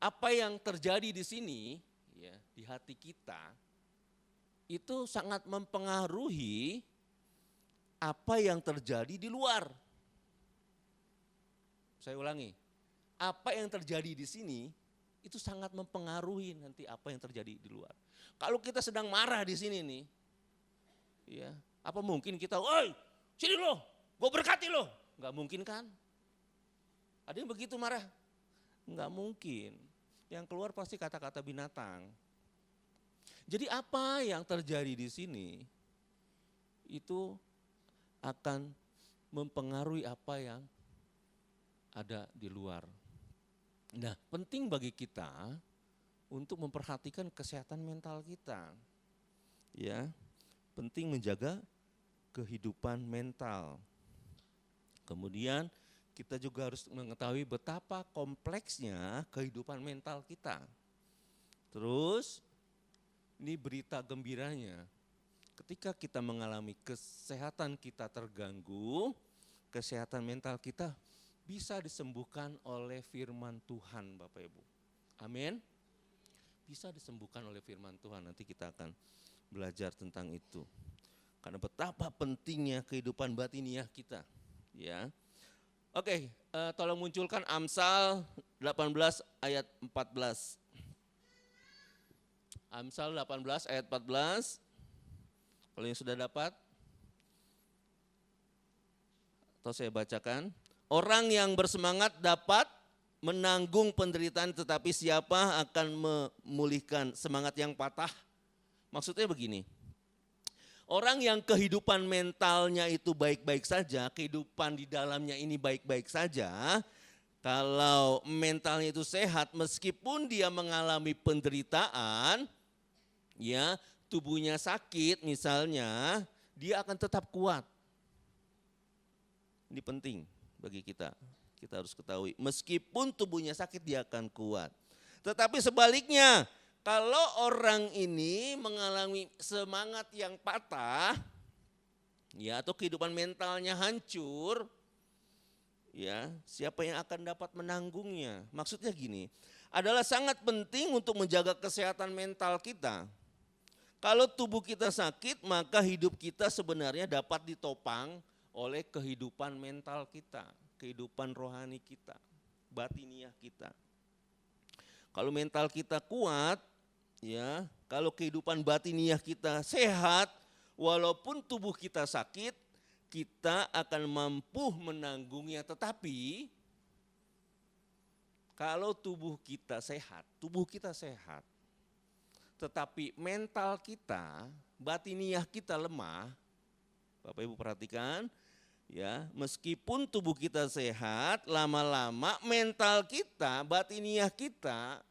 apa yang terjadi di sini ya di hati kita itu sangat mempengaruhi apa yang terjadi di luar. Saya ulangi, apa yang terjadi di sini itu sangat mempengaruhi nanti apa yang terjadi di luar. Kalau kita sedang marah di sini nih, ya, apa mungkin kita, "Woi, sini lo, gue berkati lo." Enggak mungkin kan? Ada yang begitu marah? Enggak mungkin. Yang keluar pasti kata-kata binatang. Jadi apa yang terjadi di sini itu akan mempengaruhi apa yang ada di luar. Nah, penting bagi kita untuk memperhatikan kesehatan mental kita. Ya, penting menjaga kehidupan mental. Kemudian kita juga harus mengetahui betapa kompleksnya kehidupan mental kita. Terus, ini berita gembiranya. Ketika kita mengalami kesehatan kita terganggu, kesehatan mental kita bisa disembuhkan oleh firman Tuhan, Bapak Ibu. Amin. Bisa disembuhkan oleh firman Tuhan. Nanti kita akan belajar tentang itu. Karena betapa pentingnya kehidupan batiniah kita. Ya. Oke, tolong munculkan Amsal 18 ayat 14. Amsal 18 ayat 14. Kalau yang sudah dapat, atau saya bacakan. Orang yang bersemangat dapat menanggung penderitaan, tetapi siapa akan memulihkan semangat yang patah? Maksudnya begini, orang yang kehidupan mentalnya itu baik-baik saja, kehidupan di dalamnya ini baik-baik saja, kalau mentalnya itu sehat, meskipun dia mengalami penderitaan, ya tubuhnya sakit misalnya, dia akan tetap kuat. Ini penting bagi kita harus ketahui, meskipun tubuhnya sakit dia akan kuat. Tetapi sebaliknya, kalau orang ini mengalami semangat yang patah, ya atau kehidupan mentalnya hancur, ya siapa yang akan dapat menanggungnya? Maksudnya gini, adalah sangat penting untuk menjaga kesehatan mental kita. Kalau tubuh kita sakit, maka hidup kita sebenarnya dapat ditopang oleh kehidupan mental kita, kehidupan rohani kita, batiniah kita. Kalau mental kita kuat, ya, kalau kehidupan batiniah kita sehat, walaupun tubuh kita sakit, kita akan mampu menanggungnya. Tetapi kalau tubuh kita sehat, tetapi mental kita, batiniah kita lemah, Bapak Ibu perhatikan, ya, meskipun tubuh kita sehat, lama-lama mental kita, batiniah kita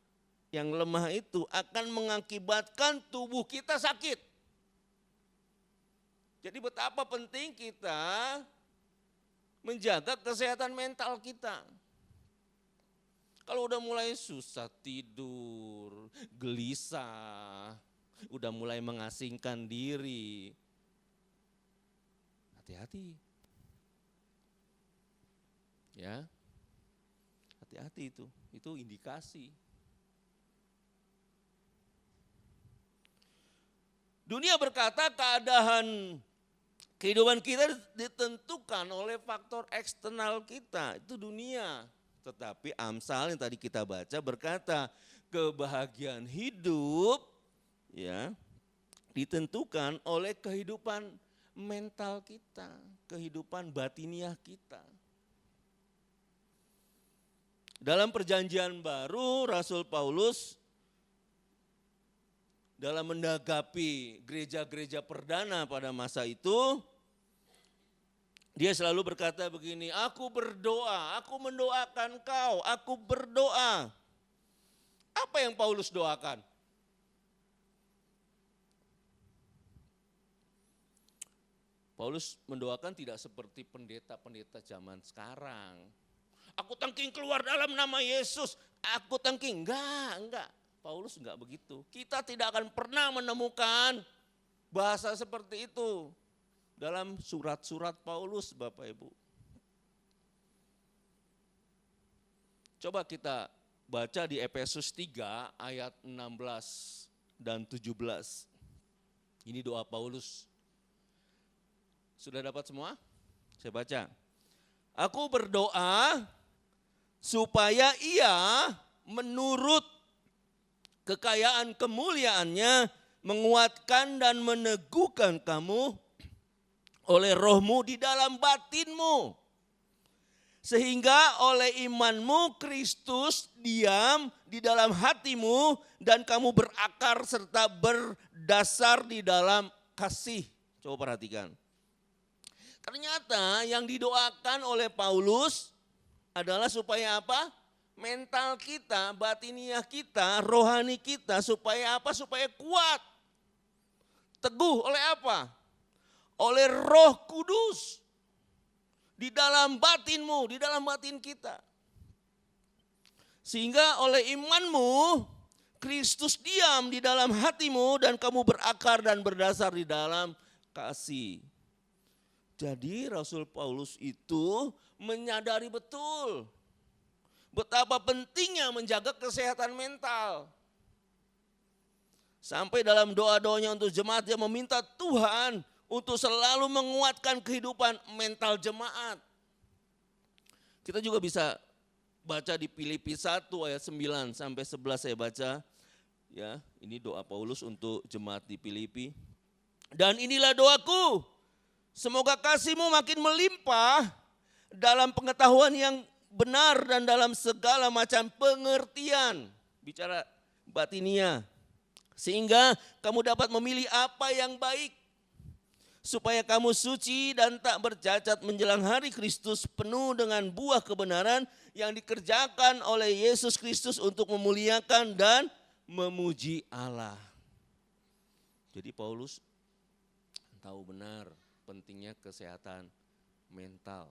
yang lemah itu akan mengakibatkan tubuh kita sakit. Jadi betapa penting kita menjaga kesehatan mental kita. Kalau udah mulai susah tidur, gelisah, udah mulai mengasingkan diri, hati-hati. Ya, hati-hati itu indikasi. Dunia berkata keadaan kehidupan kita ditentukan oleh faktor eksternal kita, itu dunia. Tetapi Amsal yang tadi kita baca berkata kebahagiaan hidup ya ditentukan oleh kehidupan mental kita, kehidupan batiniah kita. Dalam perjanjian baru, Rasul Paulus dalam menanggapi gereja-gereja perdana pada masa itu, dia selalu berkata begini, aku berdoa, aku mendoakan kau, aku berdoa. Apa yang Paulus doakan? Paulus mendoakan tidak seperti pendeta-pendeta zaman sekarang. Aku tangking keluar dalam nama Yesus, aku tangking. Enggak. Paulus enggak begitu. Kita tidak akan pernah menemukan bahasa seperti itu dalam surat-surat Paulus, Bapak Ibu. Coba kita baca di Efesus 3 ayat 16 dan 17. Ini doa Paulus. Sudah dapat semua? Saya baca. Aku berdoa supaya ia menurut kekayaan kemuliaannya menguatkan dan meneguhkan kamu oleh rohmu di dalam batinmu. Sehingga oleh imanmu Kristus diam di dalam hatimu dan kamu berakar serta berdasar di dalam kasih. Coba perhatikan. Ternyata yang didoakan oleh Paulus adalah supaya apa? Mental kita, batiniah kita, rohani kita supaya apa? Supaya kuat. Teguh oleh apa? Oleh Roh Kudus. Di dalam batinmu, di dalam batin kita. Sehingga oleh imanmu, Kristus diam di dalam hatimu dan kamu berakar dan berdasar di dalam kasih. Jadi Rasul Paulus itu menyadari betul betapa pentingnya menjaga kesehatan mental. Sampai dalam doa-doanya untuk jemaat dia meminta Tuhan untuk selalu menguatkan kehidupan mental jemaat. Kita juga bisa baca di Filipi 1 ayat 9 sampai 11 saya baca. Ya, ini doa Paulus untuk jemaat di Filipi. Dan inilah doaku, semoga kasihmu makin melimpah dalam pengetahuan yang benar dan dalam segala macam pengertian. Bicara batinia. Sehingga kamu dapat memilih apa yang baik. Supaya kamu suci dan tak bercacat menjelang hari Kristus penuh dengan buah kebenaran yang dikerjakan oleh Yesus Kristus untuk memuliakan dan memuji Allah. Jadi Paulus tahu benar pentingnya kesehatan mental.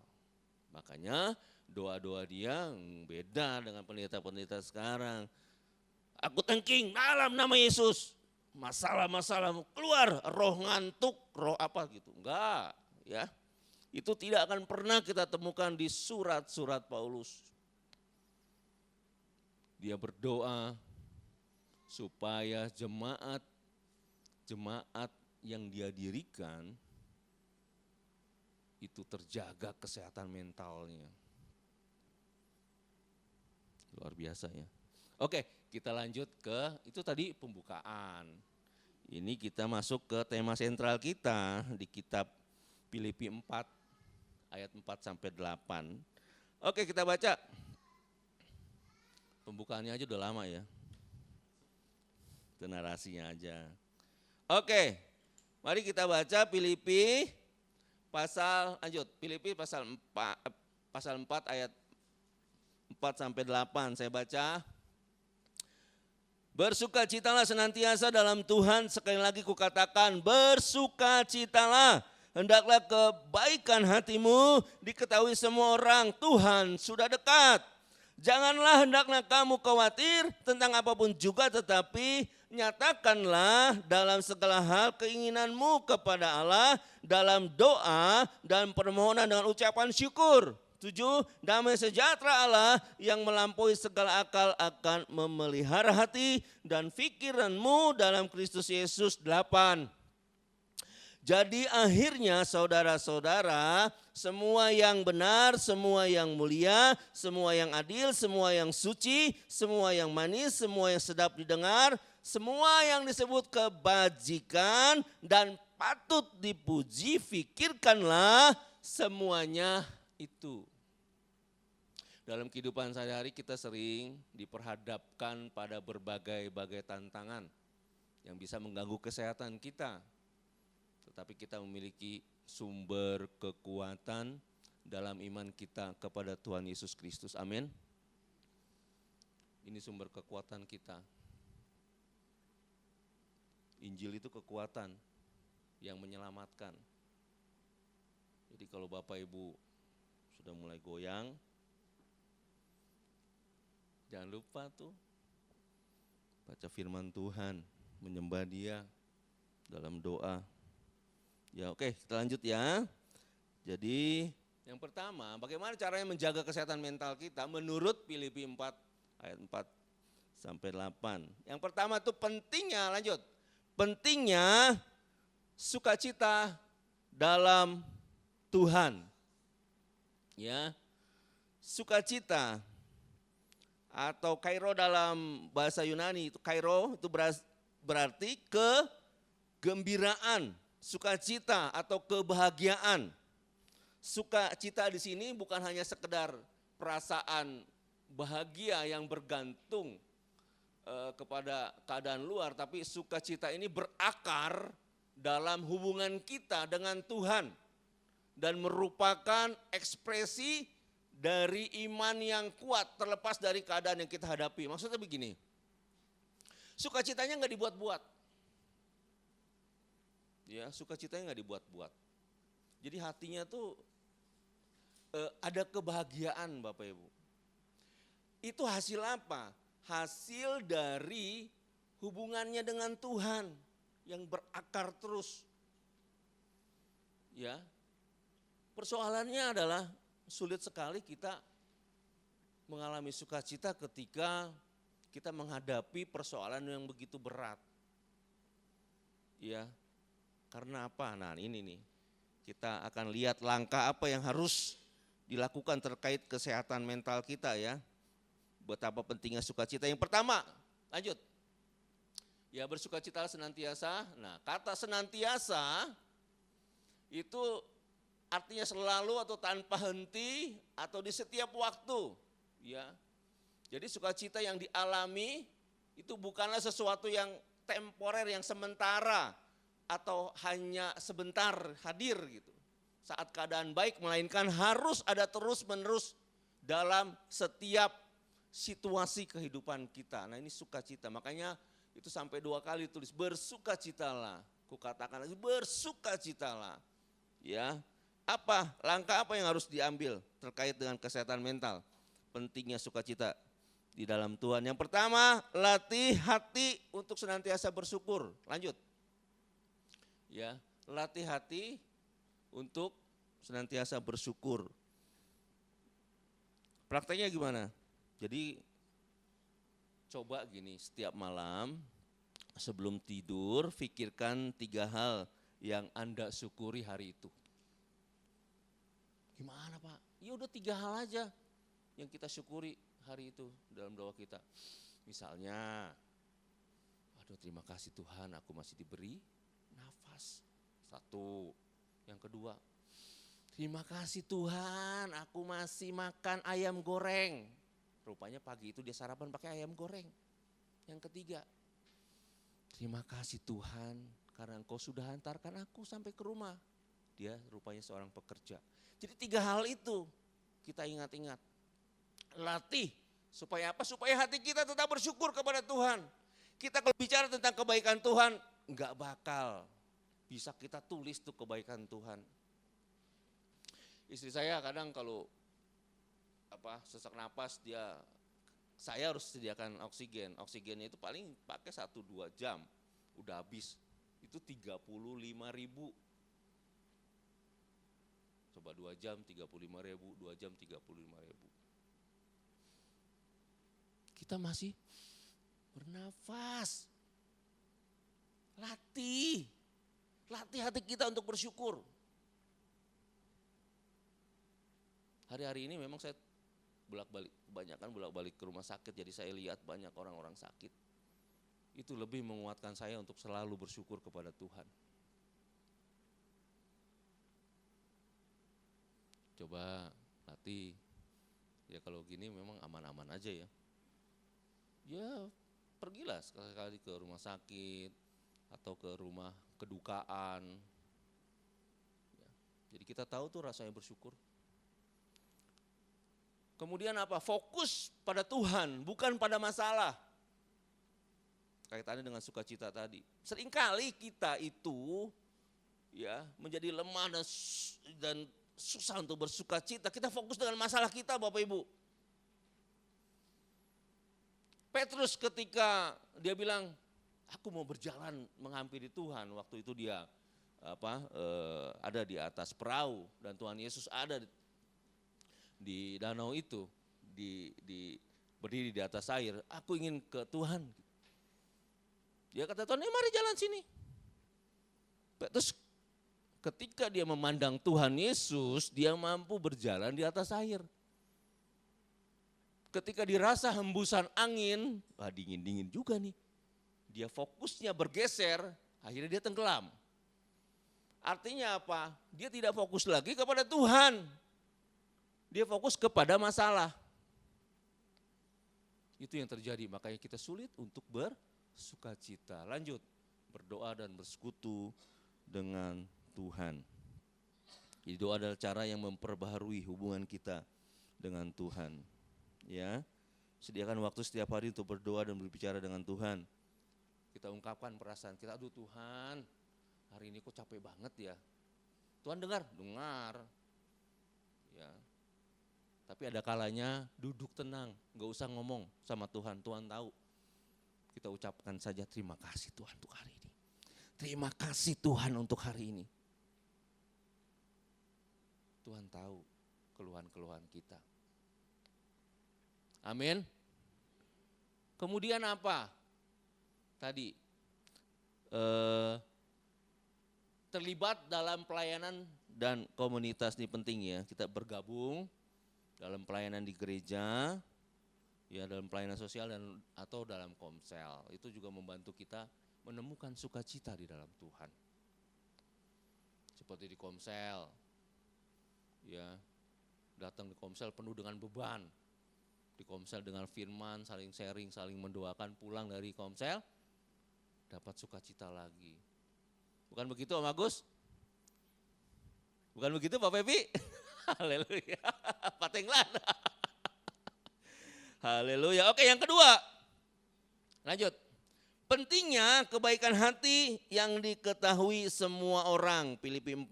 Makanya doa-doa dia beda dengan pendeta-pendeta sekarang. Aku tengking dalam nama Yesus. Masalah-masalah keluar, roh ngantuk, roh apa gitu. Enggak, ya. Itu tidak akan pernah kita temukan di surat-surat Paulus. Dia berdoa supaya jemaat yang dia dirikan itu terjaga kesehatan mentalnya. Luar biasa ya. Oke, kita lanjut ke, itu tadi pembukaan. Ini kita masuk ke tema sentral kita di kitab Filipi 4 ayat 4 sampai 8. Oke, kita baca. Pembukaannya aja udah lama ya. Itu narasinya aja. Oke, mari kita baca Filipi Filipi pasal 4 ayat 4 sampai 8. Saya baca. Bersukacitalah senantiasa dalam Tuhan, sekali lagi kukatakan bersukacitalah. Hendaklah kebaikan hatimu diketahui semua orang, Tuhan sudah dekat. Janganlah hendaklah kamu khawatir tentang apapun juga, tetapi nyatakanlah dalam segala hal keinginanmu kepada Allah dalam doa dan permohonan dengan ucapan syukur. 7. Damai sejahtera Allah yang melampaui segala akal akan memelihara hati dan pikiranmu dalam Kristus Yesus. 8. Jadi akhirnya saudara-saudara, semua yang benar, semua yang mulia, semua yang adil, semua yang suci, semua yang manis, semua yang sedap didengar, semua yang disebut kebajikan dan patut dipuji, pikirkanlah semuanya itu. Dalam kehidupan sehari-hari kita sering diperhadapkan pada berbagai-bagai tantangan yang bisa mengganggu kesehatan kita. Tetapi kita memiliki sumber kekuatan dalam iman kita kepada Tuhan Yesus Kristus. Amin. Ini sumber kekuatan kita. Injil itu kekuatan yang menyelamatkan. Jadi kalau Bapak Ibu sudah mulai goyang, jangan lupa tuh baca firman Tuhan, menyembah Dia dalam doa. Ya oke, kita lanjut ya. Jadi yang pertama, bagaimana caranya menjaga kesehatan mental kita menurut Filipi 4 ayat 4 sampai 8. Yang pertama itu pentingnya, lanjut. Pentingnya sukacita dalam Tuhan. Ya. Sukacita atau kairo dalam bahasa Yunani, itu kairo itu berarti kegembiraan, sukacita atau kebahagiaan. Sukacita di sini bukan hanya sekedar perasaan bahagia yang bergantung kepada keadaan luar, tapi sukacita ini berakar dalam hubungan kita dengan Tuhan dan merupakan ekspresi dari iman yang kuat terlepas dari keadaan yang kita hadapi. Maksudnya begini, sukacitanya nggak dibuat-buat. Ya, sukacitanya nggak dibuat-buat. Jadi hatinya tuh ada kebahagiaan Bapak Ibu. Itu hasil apa? Hasil dari hubungannya dengan Tuhan yang berakar terus. Ya. Persoalannya adalah sulit sekali kita mengalami sukacita ketika kita menghadapi persoalan yang begitu berat. Ya. Karena apa? Nah, ini nih. Kita akan lihat langkah apa yang harus dilakukan terkait kesehatan mental kita ya. Betapa pentingnya sukacita. Yang pertama, lanjut. Ya, bersukacita senantiasa. Nah, kata senantiasa itu artinya selalu atau tanpa henti atau di setiap waktu. Ya. Jadi sukacita yang dialami itu bukanlah sesuatu yang temporer, yang sementara atau hanya sebentar hadir gitu. Saat keadaan baik, melainkan harus ada terus-menerus dalam setiap situasi kehidupan kita. Nah, ini sukacita. Makanya itu sampai 2 kali tulis bersukacitalah. Kukatakan lagi bersukacitalah. Ya. Apa langkah apa yang harus diambil terkait dengan kesehatan mental? Pentingnya sukacita di dalam Tuhan. Yang pertama, latih hati untuk senantiasa bersyukur. Lanjut. Ya, latih hati untuk senantiasa bersyukur. Prakteknya gimana? Jadi coba gini, setiap malam sebelum tidur pikirkan 3 hal yang Anda syukuri hari itu. Gimana Pak? Ya udah 3 hal aja yang kita syukuri hari itu dalam doa kita. Misalnya, aduh terima kasih Tuhan aku masih diberi nafas. 1. Yang kedua, terima kasih Tuhan aku masih makan ayam goreng. Rupanya pagi itu dia sarapan pakai ayam goreng. Yang ketiga, terima kasih Tuhan karena Engkau sudah hantarkan aku sampai ke rumah. Dia rupanya seorang pekerja. Jadi 3 hal itu kita ingat-ingat. Latih supaya apa? Supaya hati kita tetap bersyukur kepada Tuhan. Kita kalau bicara tentang kebaikan Tuhan, enggak bakal bisa kita tulis tuh kebaikan Tuhan. Istri saya kadang kalau sesak napas saya harus sediakan oksigen. Oksigennya itu paling pakai 1-2 jam, udah habis. Itu 35.000. Coba 2 jam 35.000, 2 jam 35.000. Kita masih bernafas. Latih hati kita untuk bersyukur. Hari-hari ini memang saya kebanyakan bolak-balik ke rumah sakit, jadi saya lihat banyak orang-orang sakit. Itu lebih menguatkan saya untuk selalu bersyukur kepada Tuhan. Coba latih, ya kalau gini memang aman-aman aja ya. Ya pergilah sekali-kali ke rumah sakit atau ke rumah kedukaan. Ya, jadi kita tahu tuh rasanya bersyukur. Kemudian apa? Fokus pada Tuhan, bukan pada masalah. Kaitannya dengan sukacita tadi. Seringkali kita itu ya menjadi lemah dan susah untuk bersukacita. Kita fokus dengan masalah kita Bapak Ibu. Petrus ketika dia bilang, aku mau berjalan menghampiri Tuhan. Waktu itu dia ada di atas perahu dan Tuhan Yesus ada di danau itu, berdiri di atas air. Aku ingin ke Tuhan. Dia kata, Tuhan, mari jalan sini. Petrus ketika dia memandang Tuhan Yesus, dia mampu berjalan di atas air. Ketika dirasa hembusan angin, dingin-dingin juga nih. Dia fokusnya bergeser, akhirnya dia tenggelam. Artinya apa? Dia tidak fokus lagi kepada Tuhan. Dia fokus kepada masalah. Itu yang terjadi, makanya kita sulit untuk bersukacita. Lanjut, berdoa dan bersekutu dengan Tuhan. Jadi doa adalah cara yang memperbaharui hubungan kita dengan Tuhan. Ya, sediakan waktu setiap hari untuk berdoa dan berbicara dengan Tuhan. Kita ungkapkan perasaan kita, aduh Tuhan, hari ini kok capek banget ya. Tuhan dengar. Ya. Tapi ada kalanya duduk tenang, gak usah ngomong sama Tuhan, Tuhan tahu. Kita ucapkan saja terima kasih Tuhan untuk hari ini. Terima kasih Tuhan untuk hari ini. Tuhan tahu keluhan-keluhan kita. Amin. Kemudian apa? Tadi terlibat dalam pelayanan dan komunitas ini penting ya. Kita bergabung dalam pelayanan di gereja, ya dalam pelayanan sosial dan atau dalam komsel. Itu juga membantu kita menemukan sukacita di dalam Tuhan. Seperti di komsel, ya datang di komsel penuh dengan beban. Di komsel dengan firman, saling sharing, saling mendoakan, pulang dari komsel, dapat sukacita lagi. Bukan begitu Om Agus? Bukan begitu Pak Pepi? Haleluya, Pak Tenglan. Haleluya, oke yang kedua, lanjut. Pentingnya kebaikan hati yang diketahui semua orang, Filipi 4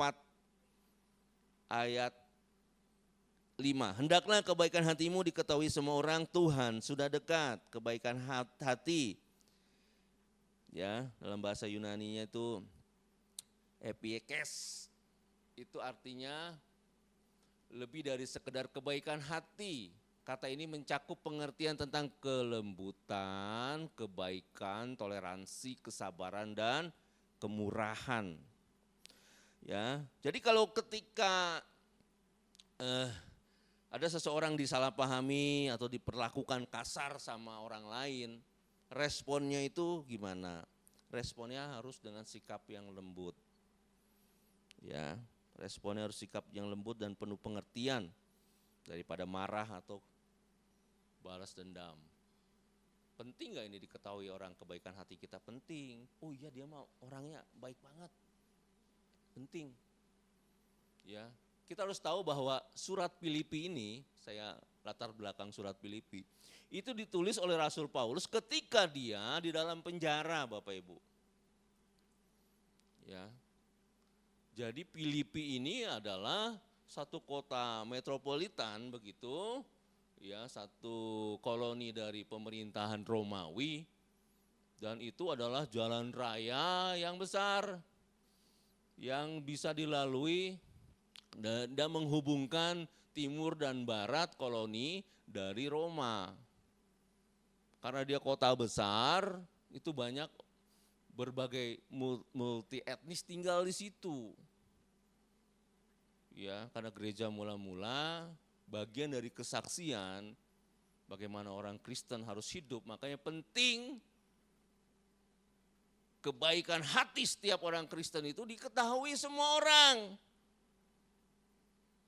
ayat 5. Hendaklah kebaikan hatimu diketahui semua orang, Tuhan sudah dekat. Kebaikan hati, ya dalam bahasa Yunaninya itu epiekes. Itu artinya lebih dari sekedar kebaikan hati. Kata ini mencakup pengertian tentang kelembutan, kebaikan, toleransi, kesabaran dan kemurahan. Ya, jadi kalau ketika ada seseorang disalahpahami atau diperlakukan kasar sama orang lain, responnya itu gimana? Responnya harus dengan sikap yang lembut. Ya, responnya harus sikap yang lembut dan penuh pengertian daripada marah atau balas dendam. Penting gak ini diketahui orang kebaikan hati kita? Penting. Oh iya dia mau orangnya baik banget. Penting. Ya. Kita harus tahu bahwa surat Filipi ini, saya latar belakang surat Filipi, itu ditulis oleh Rasul Paulus ketika dia di dalam penjara Bapak Ibu. Ya. Jadi Filipi ini adalah satu kota metropolitan begitu, ya satu koloni dari pemerintahan Romawi, dan itu adalah jalan raya yang besar yang bisa dilalui dan menghubungkan timur dan barat koloni dari Roma. Karena dia kota besar, itu banyak berbagai multi etnis tinggal di situ. Ya, karena gereja mula-mula bagian dari kesaksian bagaimana orang Kristen harus hidup, makanya penting kebaikan hati setiap orang Kristen itu diketahui semua orang.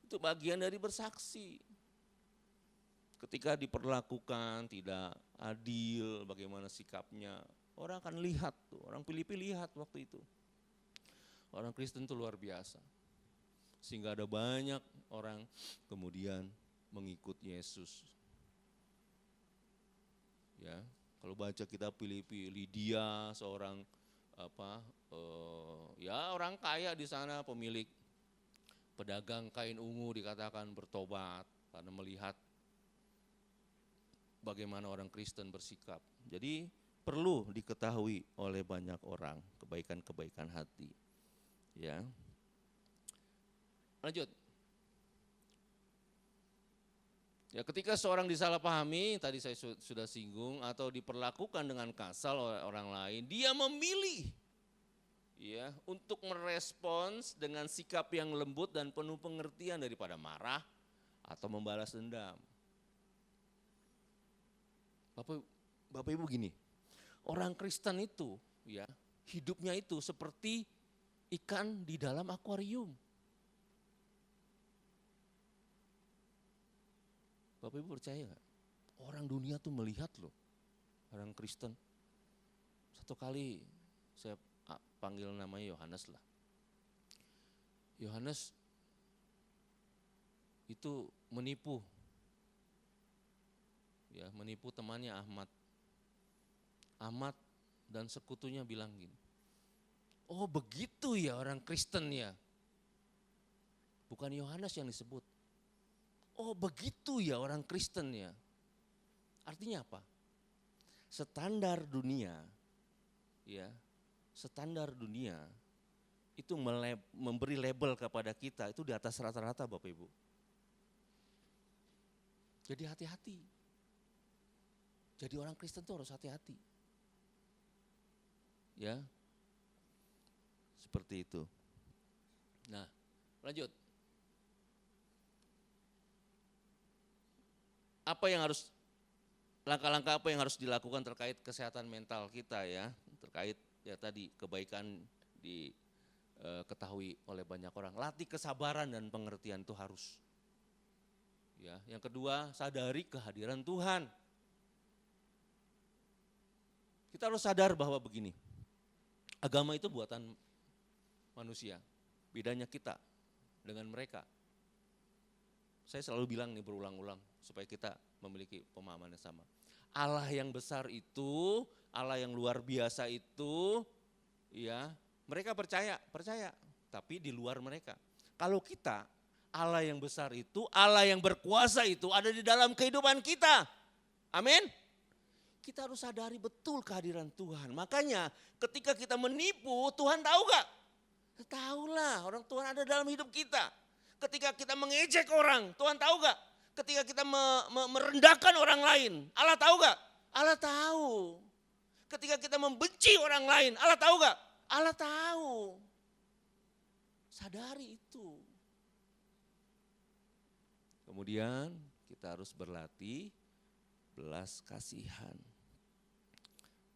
Itu bagian dari bersaksi. Ketika diperlakukan tidak adil, bagaimana sikapnya, orang akan lihat tuh, orang Filipi lihat waktu itu. Orang Kristen itu luar biasa. Sehingga ada banyak orang kemudian mengikut Yesus. Ya, kalau baca kitab Filipi, Lydia seorang ya orang kaya di sana, pemilik pedagang kain ungu dikatakan bertobat karena melihat bagaimana orang Kristen bersikap. Jadi perlu diketahui oleh banyak orang kebaikan-kebaikan hati. Ya. Lanjut. Ya, ketika seorang disalahpahami, tadi saya sudah singgung, atau diperlakukan dengan kasar oleh orang lain, dia memilih ya untuk merespons dengan sikap yang lembut dan penuh pengertian daripada marah atau membalas dendam. Bapak Ibu gini, orang Kristen itu ya hidupnya itu seperti ikan di dalam akuarium. Bapak Ibu percaya gak? Orang dunia tuh melihat loh, orang Kristen. Satu kali saya panggil namanya Yohanes lah. Yohanes itu menipu temannya Ahmad. Ahmad dan sekutunya bilang gini, oh begitu ya orang Kristen ya. Bukan Yohanes yang disebut. Oh begitu ya orang Kristen ya. Artinya apa? Standar dunia, ya, standar dunia itu memberi label kepada kita itu di atas rata-rata Bapak Ibu. Jadi hati-hati. Jadi orang Kristen itu harus hati-hati. Ya, seperti itu. Nah, lanjut. Langkah-langkah apa yang harus dilakukan terkait kesehatan mental kita ya, terkait ya tadi kebaikan diketahui oleh banyak orang. Latih kesabaran dan pengertian itu harus. Ya, yang kedua, sadari kehadiran Tuhan. Kita harus sadar bahwa begini, agama itu buatan manusia, bedanya kita dengan mereka. Saya selalu bilang nih berulang-ulang supaya kita memiliki pemahaman yang sama. Allah yang besar itu, Allah yang luar biasa itu, ya mereka percaya, tapi di luar mereka. Kalau kita, Allah yang besar itu, Allah yang berkuasa itu ada di dalam kehidupan kita. Amin. Kita harus sadari betul kehadiran Tuhan. Makanya ketika kita menipu, Tuhan tahu gak? Tahulah, orang Tuhan ada dalam hidup kita. Ketika kita mengejek orang, Tuhan tahu gak? Ketika kita merendahkan orang lain, Allah tahu gak? Allah tahu. Ketika kita membenci orang lain, Allah tahu gak? Allah tahu. Sadari itu. Kemudian kita harus berlatih belas kasihan.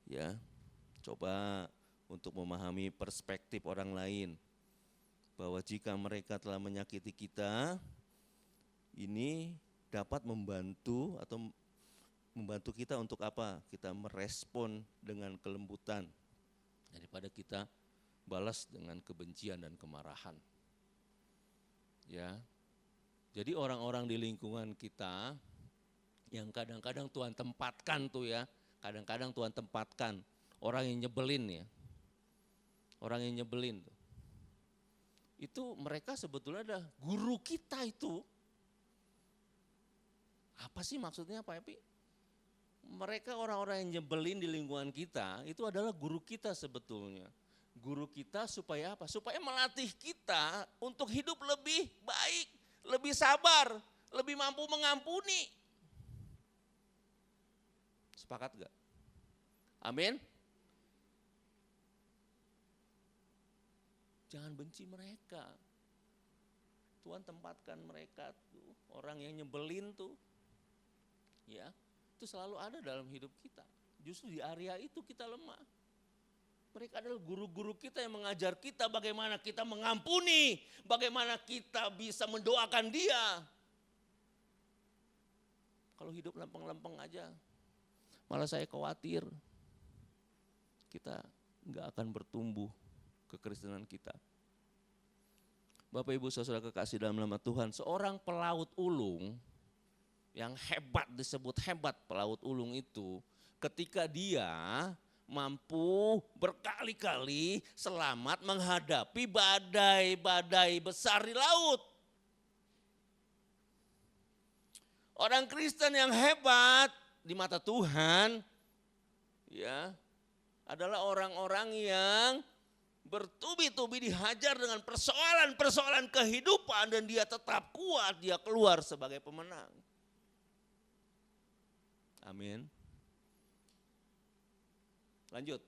Ya, coba untuk memahami perspektif orang lain. Bahwa jika mereka telah menyakiti kita, ini dapat membantu kita untuk apa? Kita merespon dengan kelembutan daripada kita balas dengan kebencian dan kemarahan. Ya. Jadi orang-orang di lingkungan kita yang kadang-kadang Tuhan tempatkan tuh ya, kadang-kadang Tuhan tempatkan orang yang nyebelin ya. Orang yang nyebelin tuh. Itu mereka sebetulnya adalah guru kita itu. Apa sih maksudnya Pak Epi? Mereka orang-orang yang nyebelin di lingkungan kita itu adalah guru kita sebetulnya. Guru kita supaya apa? Supaya melatih kita untuk hidup lebih baik, lebih sabar, lebih mampu mengampuni. Sepakat gak? Amin. Jangan benci mereka. Tuhan tempatkan mereka tuh, orang yang nyebelin tuh. Ya, itu selalu ada dalam hidup kita. Justru di area itu kita lemah. Mereka adalah guru-guru kita yang mengajar kita bagaimana kita mengampuni, bagaimana kita bisa mendoakan dia. Kalau hidup lempeng-lempeng aja, malah saya khawatir kita nggak akan bertumbuh kekristenan kita. Bapak Ibu Saudara kekasih dalam nama Tuhan, seorang pelaut ulung yang hebat, disebut hebat pelaut ulung itu, ketika dia mampu berkali-kali selamat menghadapi badai-badai besar di laut. Orang Kristen yang hebat di mata Tuhan ya adalah orang-orang yang bertubi-tubi dihajar dengan persoalan-persoalan kehidupan dan dia tetap kuat, dia keluar sebagai pemenang. Amin. Lanjut.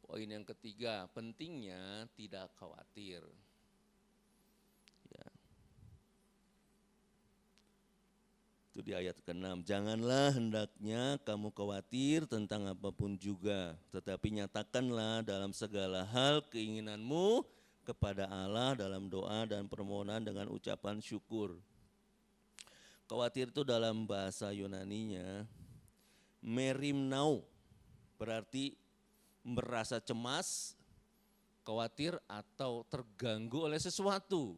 Poin yang ketiga, pentingnya tidak khawatir. Ya. Itu di ayat ke-6, janganlah hendaknya kamu khawatir tentang apapun juga, tetapi nyatakanlah dalam segala hal keinginanmu kepada Allah dalam doa dan permohonan dengan ucapan syukur. Khawatir itu dalam bahasa Yunaninya merimnau, berarti merasa cemas, khawatir atau terganggu oleh sesuatu.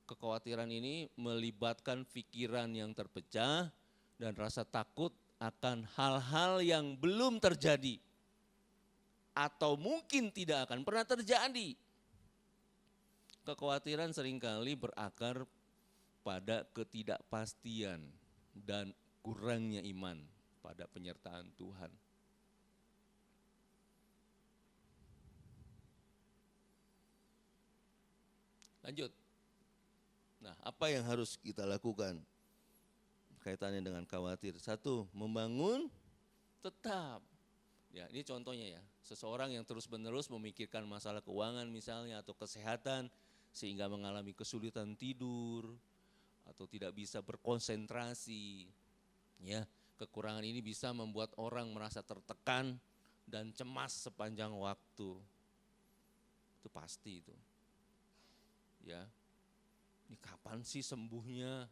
Kekhawatiran ini melibatkan pikiran yang terpecah dan rasa takut akan hal-hal yang belum terjadi atau mungkin tidak akan pernah terjadi. Kekhawatiran seringkali berakar pada ketidakpastian dan kurangnya iman pada penyertaan Tuhan. Lanjut. Nah, apa yang harus kita lakukan kaitannya dengan khawatir? Satu, membangun tetap. Ya, ini contohnya ya. Seseorang yang terus-menerus memikirkan masalah keuangan misalnya atau kesehatan sehingga mengalami kesulitan tidur atau tidak bisa berkonsentrasi. Ya, kekurangan ini bisa membuat orang merasa tertekan dan cemas sepanjang waktu. Itu pasti itu. Ya. Ini kapan sih sembuhnya?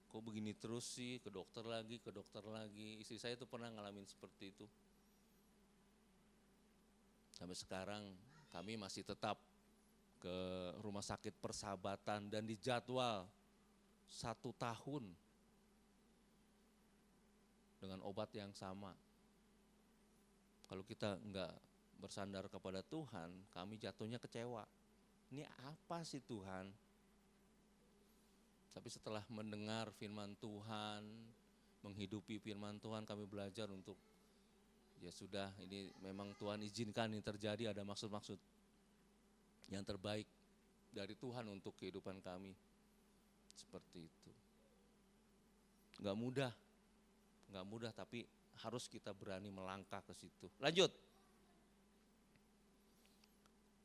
Kok begini terus sih, ke dokter lagi, ke dokter lagi. Istri saya itu pernah ngalamin seperti itu. Sampai sekarang kami masih tetap ke rumah sakit Persahabatan dan dijadwal 1 tahun dengan obat yang sama. Kalau kita enggak bersandar kepada Tuhan, kami jatuhnya kecewa. Ini apa sih Tuhan? Tapi setelah mendengar firman Tuhan, menghidupi firman Tuhan, kami belajar untuk ya sudah, ini memang Tuhan izinkan ini terjadi, ada maksud-maksud yang terbaik dari Tuhan untuk kehidupan kami. Seperti itu. Enggak mudah tapi harus kita berani melangkah ke situ. Lanjut.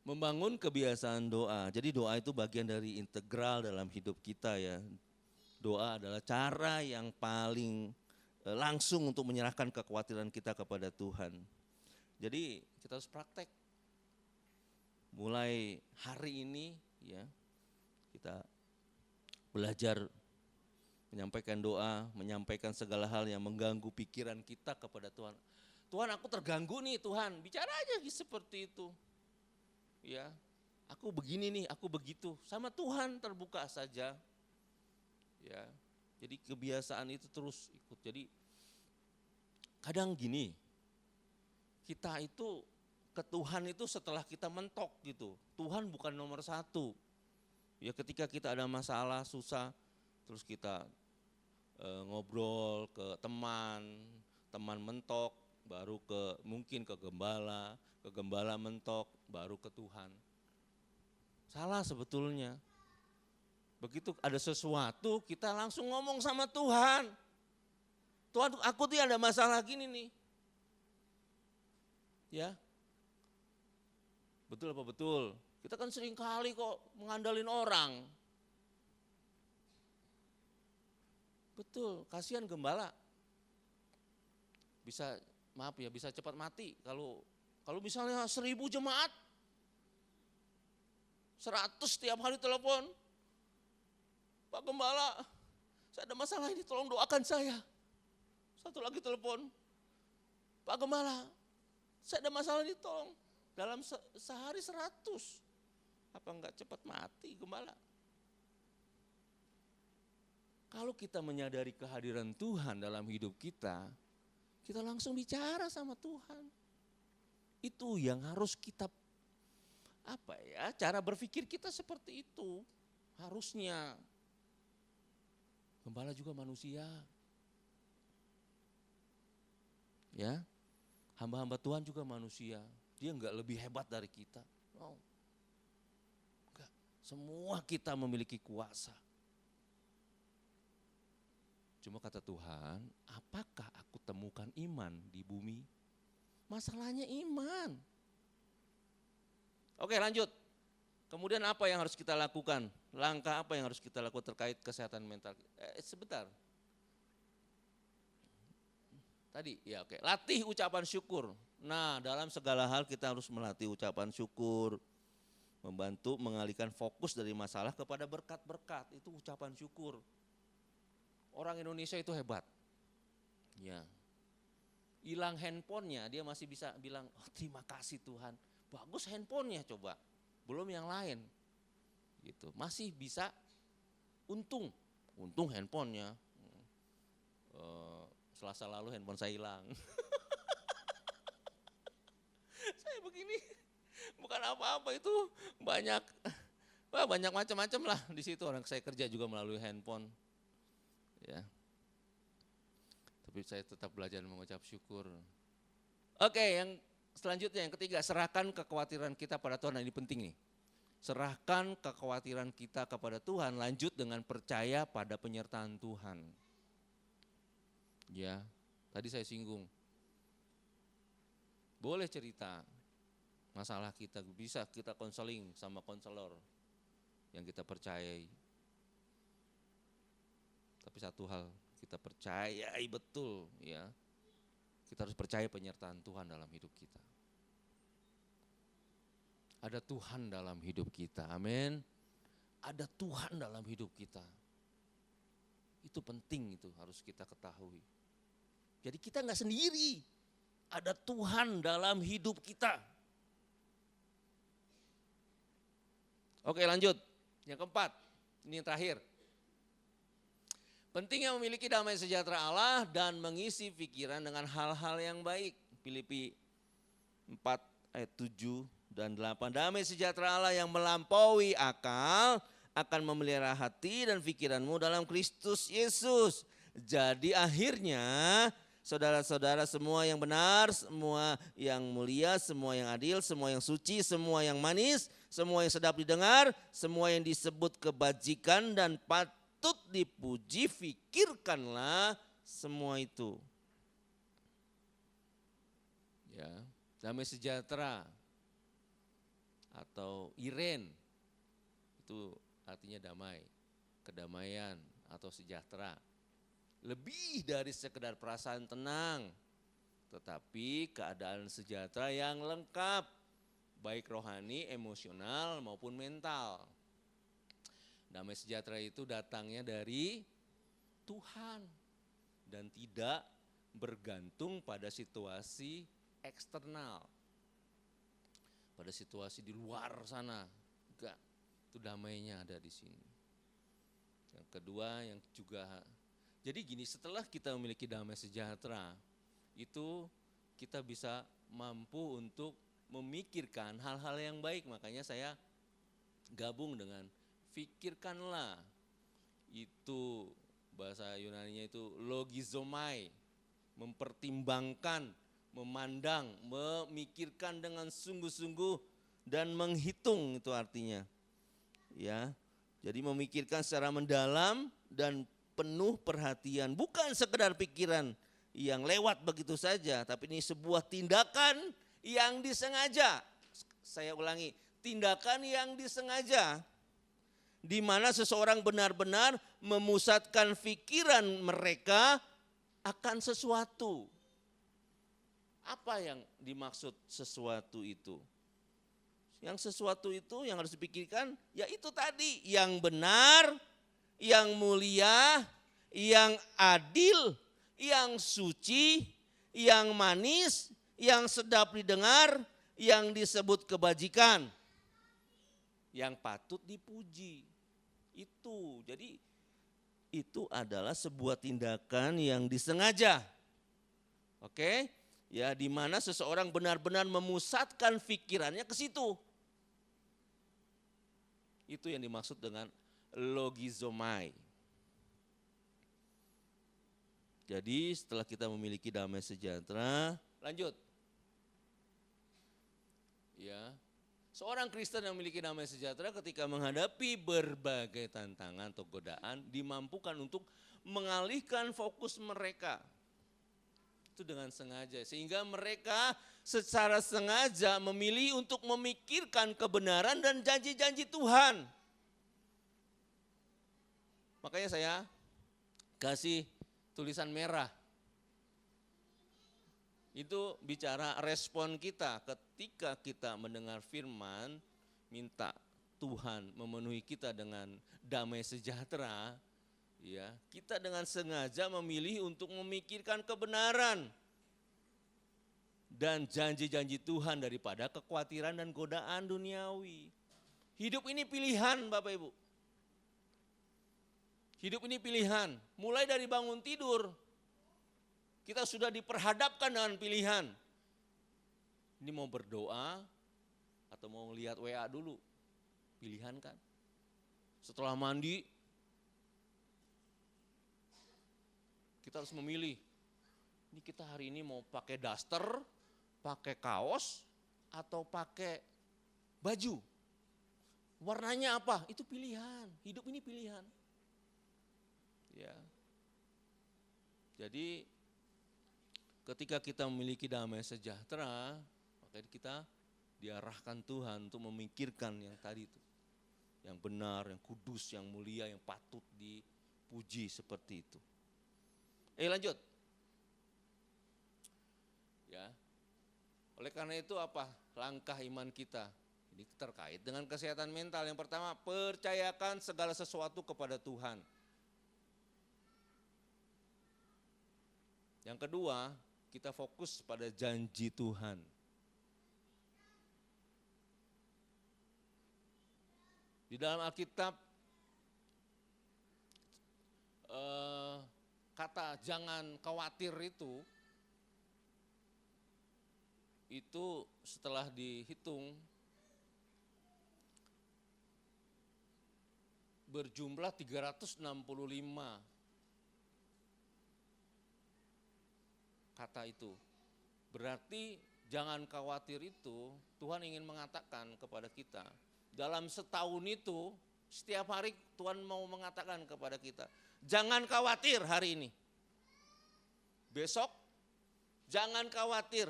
Membangun kebiasaan doa. Jadi doa itu bagian dari integral dalam hidup kita ya. Doa adalah cara yang paling langsung untuk menyerahkan kekhawatiran kita kepada Tuhan. Jadi kita harus praktek. Mulai hari ini ya, kita belajar menyampaikan doa, menyampaikan segala hal yang mengganggu pikiran kita kepada Tuhan. Tuhan, aku terganggu nih Tuhan, bicara aja seperti itu. Ya, aku begini nih, aku begitu. Sama Tuhan terbuka saja. Ya, jadi kebiasaan itu terus ikut. Jadi kadang gini, kita itu ke Tuhan itu setelah kita mentok gitu. Tuhan bukan nomor 1. Ya, ketika kita ada masalah, susah, terus kita ngobrol ke teman mentok, baru mungkin ke gembala mentok, baru ke Tuhan. Salah sebetulnya. Begitu ada sesuatu, kita langsung ngomong sama Tuhan. Tuhan, aku tuh ada masalah gini nih. Ya, betul apa betul? Kita kan sering kali kok mengandalin orang. Betul, kasihan gembala. Bisa cepat mati kalau misalnya 1000 jemaat, 100 tiap hari telepon, Pak Gembala, saya ada masalah ini, tolong doakan saya. Satu lagi telepon, Pak Gembala, saya ada masalah ini, tolong. Dalam sehari 100, apa enggak cepat mati Gembala? Kalau kita menyadari kehadiran Tuhan dalam hidup kita langsung bicara sama Tuhan. Itu yang harus kita, cara berpikir kita seperti itu. Harusnya. Gembala juga manusia. Ya, hamba-hamba Tuhan juga manusia. Dia enggak lebih hebat dari kita. No. Enggak. Semua kita memiliki kuasa. Cuma kata Tuhan, apakah aku temukan iman di bumi? Masalahnya iman. Oke, lanjut. Kemudian apa yang harus kita lakukan? Langkah apa yang harus kita lakukan terkait kesehatan mental? Sebentar. Tadi, ya oke. Latih ucapan syukur. Nah, dalam segala hal kita harus melatih ucapan syukur. Membantu mengalihkan fokus dari masalah kepada berkat-berkat. Itu ucapan syukur. Orang Indonesia itu hebat. Ya. Hilang handphonenya, dia masih bisa bilang, oh, terima kasih Tuhan. Bagus handphonenya coba. Belum yang lain. Gitu. Masih bisa untung handphonenya. Selasa lalu handphone saya hilang. Saya begini, bukan apa-apa itu banyak macam-macam lah di situ. Orang saya kerja juga melalui handphone. Ya. Tapi saya tetap belajar mengucap syukur. Oke, yang selanjutnya yang ketiga, serahkan kekhawatiran kita pada Tuhan. Nah, ini penting nih. Serahkan kekhawatiran kita kepada Tuhan, lanjut dengan percaya pada penyertaan Tuhan. Ya, tadi saya singgung. Boleh cerita masalah kita, bisa kita konseling sama konselor yang kita percayai. Tapi satu hal kita percayai betul, ya. Kita harus percaya penyertaan Tuhan dalam hidup kita. Ada Tuhan dalam hidup kita, amin. Ada Tuhan dalam hidup kita. Itu penting, itu harus kita ketahui. Jadi kita enggak sendiri, ada Tuhan dalam hidup kita. Oke, lanjut, yang keempat, ini yang terakhir. Pentingnya memiliki damai sejahtera Allah dan mengisi pikiran dengan hal-hal yang baik. Filipi 4 ayat 7 dan 8. Damai sejahtera Allah yang melampaui akal akan memelihara hati dan pikiranmu dalam Kristus Yesus. Jadi akhirnya saudara-saudara, semua yang benar, semua yang mulia, semua yang adil, semua yang suci, semua yang manis, semua yang sedap didengar, semua yang disebut kebajikan dan patut dipuji, fikirkanlah semua itu. Ya, damai sejahtera atau iren itu artinya damai, kedamaian atau sejahtera. Lebih dari sekedar perasaan tenang, tetapi keadaan sejahtera yang lengkap, baik rohani, emosional maupun mental. Damai sejahtera itu datangnya dari Tuhan dan tidak bergantung pada situasi eksternal, pada situasi di luar sana. Enggak, itu damainya ada di sini. Yang kedua yang juga, jadi gini, setelah kita memiliki damai sejahtera, itu kita bisa mampu untuk memikirkan hal-hal yang baik. Makanya saya gabung dengan fikirkanlah, itu bahasa Yunaninya itu logizomai, mempertimbangkan, memandang, memikirkan dengan sungguh-sungguh dan menghitung, itu artinya. Ya. Jadi memikirkan secara mendalam dan penuh perhatian, bukan sekedar pikiran yang lewat begitu saja, tapi ini sebuah tindakan yang disengaja. Saya ulangi, tindakan yang disengaja, di mana seseorang benar-benar memusatkan pikiran mereka akan sesuatu. Apa yang dimaksud sesuatu itu? Yang sesuatu itu yang harus dipikirkan, yaitu tadi, yang benar, yang mulia, yang adil, yang suci, yang manis, yang sedap didengar, yang disebut kebajikan, yang patut dipuji. Itu, jadi itu adalah sebuah tindakan yang disengaja. Oke? Ya, di mana seseorang benar-benar memusatkan pikirannya ke situ. Itu yang dimaksud dengan logizomai. Jadi setelah kita memiliki damai sejahtera, lanjut. Ya. Seorang Kristen yang memiliki damai sejahtera ketika menghadapi berbagai tantangan atau godaan dimampukan untuk mengalihkan fokus mereka. Itu dengan sengaja, sehingga mereka secara sengaja memilih untuk memikirkan kebenaran dan janji-janji Tuhan. Makanya saya kasih tulisan merah. Itu bicara respon kita ketika kita mendengar firman, minta Tuhan memenuhi kita dengan damai sejahtera, ya, kita dengan sengaja memilih untuk memikirkan kebenaran dan janji-janji Tuhan daripada kekhawatiran dan godaan duniawi. Hidup ini pilihan, Bapak Ibu. Hidup ini pilihan, mulai dari bangun tidur, kita sudah diperhadapkan dengan pilihan. Ini mau berdoa atau mau lihat WA dulu, pilihan kan. Setelah mandi, kita harus memilih. Ini kita hari ini mau pakai daster, pakai kaos, atau pakai baju. Warnanya apa? Itu pilihan. Hidup ini pilihan. Ya. Jadi ketika kita memiliki damai sejahtera, maka kita diarahkan Tuhan untuk memikirkan yang tadi itu. Yang benar, yang kudus, yang mulia, yang patut dipuji seperti itu. Lanjut. Ya. Oleh karena itu apa? Langkah iman kita. Ini terkait dengan kesehatan mental. Yang pertama, percayakan segala sesuatu kepada Tuhan. Yang kedua, kita fokus pada janji Tuhan. Di dalam Alkitab, kata jangan khawatir itu setelah dihitung berjumlah 365 kata itu. Berarti jangan khawatir itu Tuhan ingin mengatakan kepada kita. Dalam setahun itu setiap hari Tuhan mau mengatakan kepada kita. Jangan khawatir hari ini. Besok jangan khawatir.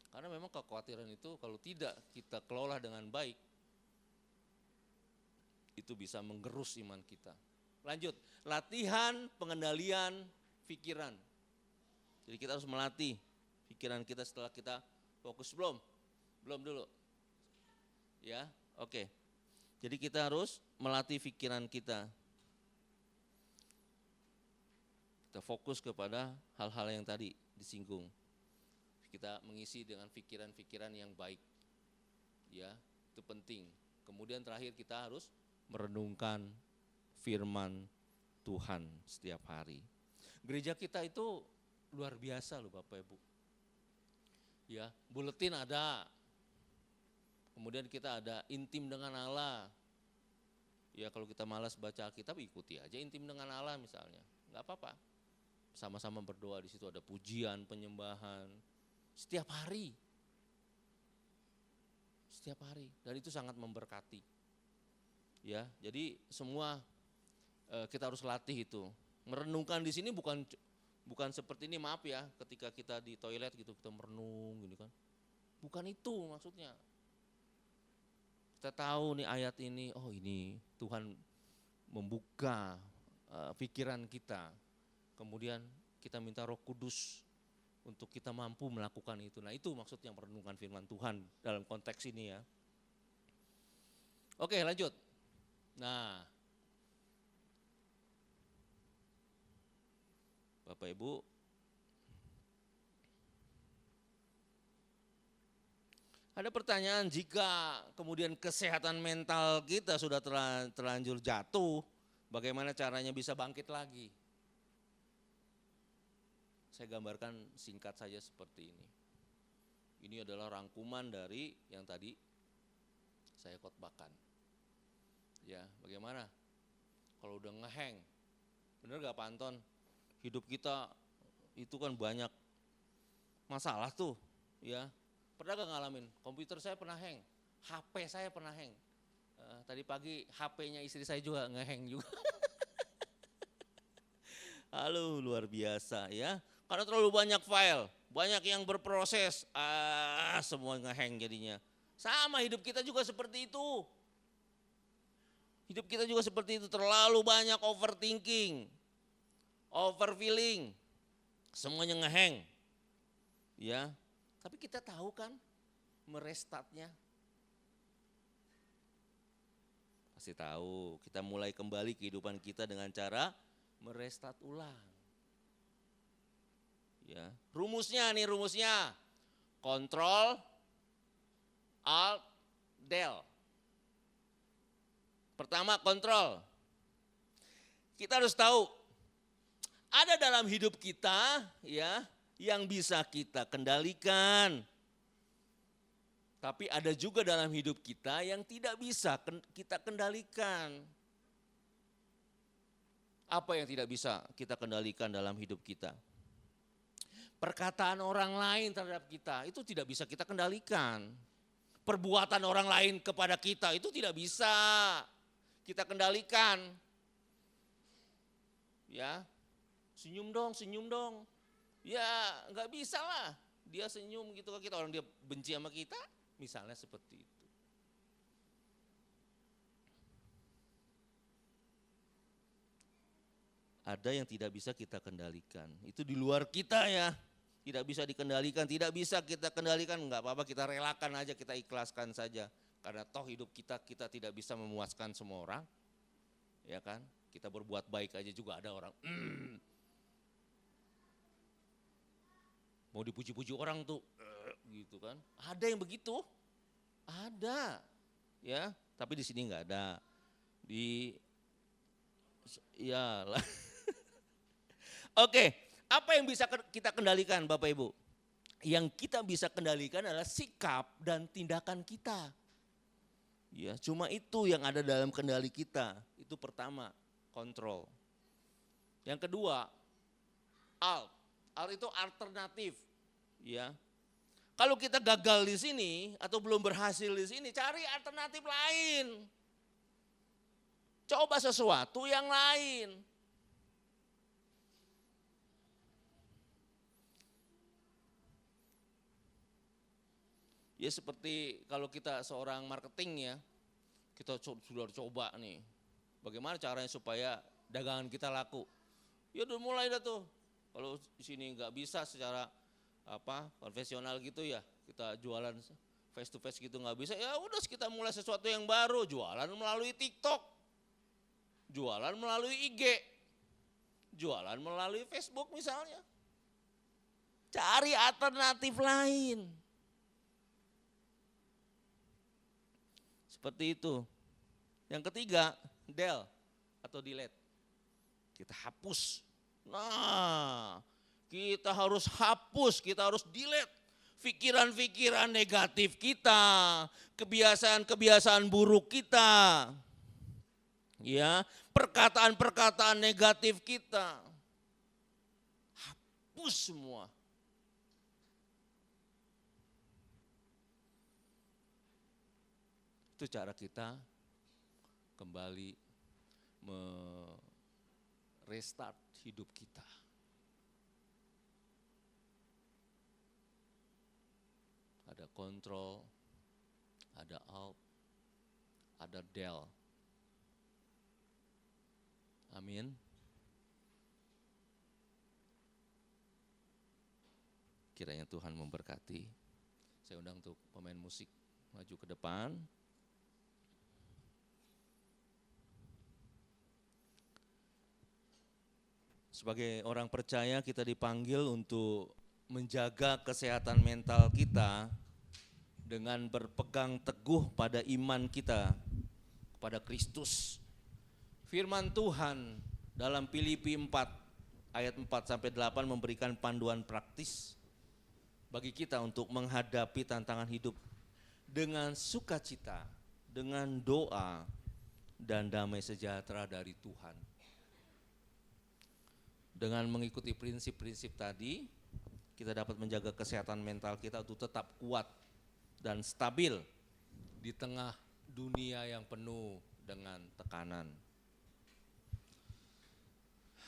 Karena memang kekhawatiran itu kalau tidak kita kelola dengan baik, itu bisa menggerus iman kita. Lanjut, latihan pengendalian pikiran. Jadi kita harus melatih pikiran kita setelah kita fokus. Belum dulu. Ya, oke. Jadi kita harus melatih pikiran kita. Kita fokus kepada hal-hal yang tadi disinggung. Kita mengisi dengan pikiran-pikiran yang baik. Ya, itu penting. Kemudian terakhir kita harus merenungkan firman Tuhan setiap hari. Gereja kita itu luar biasa loh Bapak Ibu. Ya, buletin ada. Kemudian kita ada intim dengan Allah. Ya, kalau kita malas baca Alkitab, ikuti aja intim dengan Allah misalnya. Enggak apa-apa. Sama-sama berdoa, di situ ada pujian, penyembahan setiap hari. Setiap hari, dan itu sangat memberkati. Ya, jadi semua kita harus latih itu. Merenungkan di sini bukan seperti ini, maaf ya, ketika kita di toilet gitu kita merenung gini kan. Bukan itu maksudnya. Kita tahu nih ayat ini, oh ini Tuhan membuka pikiran kita. Kemudian kita minta Roh Kudus untuk kita mampu melakukan itu. Nah, itu maksudnya merenungkan firman Tuhan dalam konteks ini ya. Oke, lanjut. Nah, Bapak Ibu, ada pertanyaan, jika kemudian kesehatan mental kita sudah terlanjur jatuh, bagaimana caranya bisa bangkit lagi? Saya gambarkan singkat saja seperti ini. Ini adalah rangkuman dari yang tadi saya khotbahkan. Ya, bagaimana? Kalau udah ngehang, bener gak Pak Anton? hidup kita itu kan banyak masalah tuh, ya. Pernah gak ngalamin? Komputer saya pernah hang, HP saya pernah hang. Tadi pagi HP-nya istri saya juga nge-hang juga. Halo, luar biasa ya. Karena terlalu banyak file, banyak yang berproses, semua nge-hang jadinya. Sama hidup kita juga seperti itu. Hidup kita juga seperti itu, terlalu banyak overthinking, overfeeling, semuanya nge-hang. Ya, tapi kita tahu kan merestartnya. Pasti tahu, kita mulai kembali kehidupan kita dengan cara merestart ulang. Ya, rumusnya nih rumusnya. Control, Alt, Del. Pertama kontrol. Kita harus tahu ada dalam hidup kita ya yang bisa kita kendalikan. Tapi ada juga dalam hidup kita yang tidak bisa kita kendalikan. Apa yang tidak bisa kita kendalikan dalam hidup kita? Perkataan orang lain terhadap kita itu tidak bisa kita kendalikan. Perbuatan orang lain kepada kita itu tidak bisa kita kendalikan. Ya, senyum dong. Ya nggak bisa lah, dia senyum gitu ke kita, orang dia benci sama kita, misalnya seperti itu. Ada yang tidak bisa kita kendalikan, itu di luar kita ya, tidak bisa dikendalikan, tidak bisa kita kendalikan, nggak apa-apa kita relakan aja, kita ikhlaskan saja. Karena toh hidup kita tidak bisa memuaskan semua orang, ya kan? Kita berbuat baik aja juga ada orang, mau dipuji-puji orang tuh, gitu kan? Ada yang begitu, ada, ya. Tapi di sini nggak ada, ya lah. Oke, apa yang bisa kita kendalikan Bapak Ibu? Yang kita bisa kendalikan adalah sikap dan tindakan kita. Ya, cuma itu yang ada dalam kendali kita. Itu pertama, kontrol. Yang kedua, alt. Alt itu alternatif. Ya. Kalau kita gagal di sini atau belum berhasil di sini, cari alternatif lain. Coba sesuatu yang lain. Ya seperti kalau kita seorang marketing ya, kita sudah coba nih, bagaimana caranya supaya dagangan kita laku. Ya udah mulai dah tuh, kalau di sini nggak bisa secara konvensional gitu ya, kita jualan face to face gitu nggak bisa, ya udah kita mulai sesuatu yang baru, jualan melalui TikTok, jualan melalui IG, jualan melalui Facebook misalnya. Cari alternatif lain. Seperti itu. Yang ketiga, del atau delete. Kita hapus. Nah, kita harus hapus, kita harus delete pikiran-pikiran negatif kita, kebiasaan-kebiasaan buruk kita. Ya, perkataan-perkataan negatif kita. Hapus semua. Itu cara kita kembali merestart hidup kita. Ada kontrol, ada alt, ada del. Amin. Kiranya Tuhan memberkati. Saya undang untuk pemain musik maju ke depan. Sebagai orang percaya kita dipanggil untuk menjaga kesehatan mental kita dengan berpegang teguh pada iman kita kepada Kristus. Firman Tuhan dalam Filipi 4 ayat 4 sampai 8 memberikan panduan praktis bagi kita untuk menghadapi tantangan hidup dengan sukacita, dengan doa dan damai sejahtera dari Tuhan. Dengan mengikuti prinsip-prinsip tadi, kita dapat menjaga kesehatan mental kita untuk tetap kuat dan stabil di tengah dunia yang penuh dengan tekanan.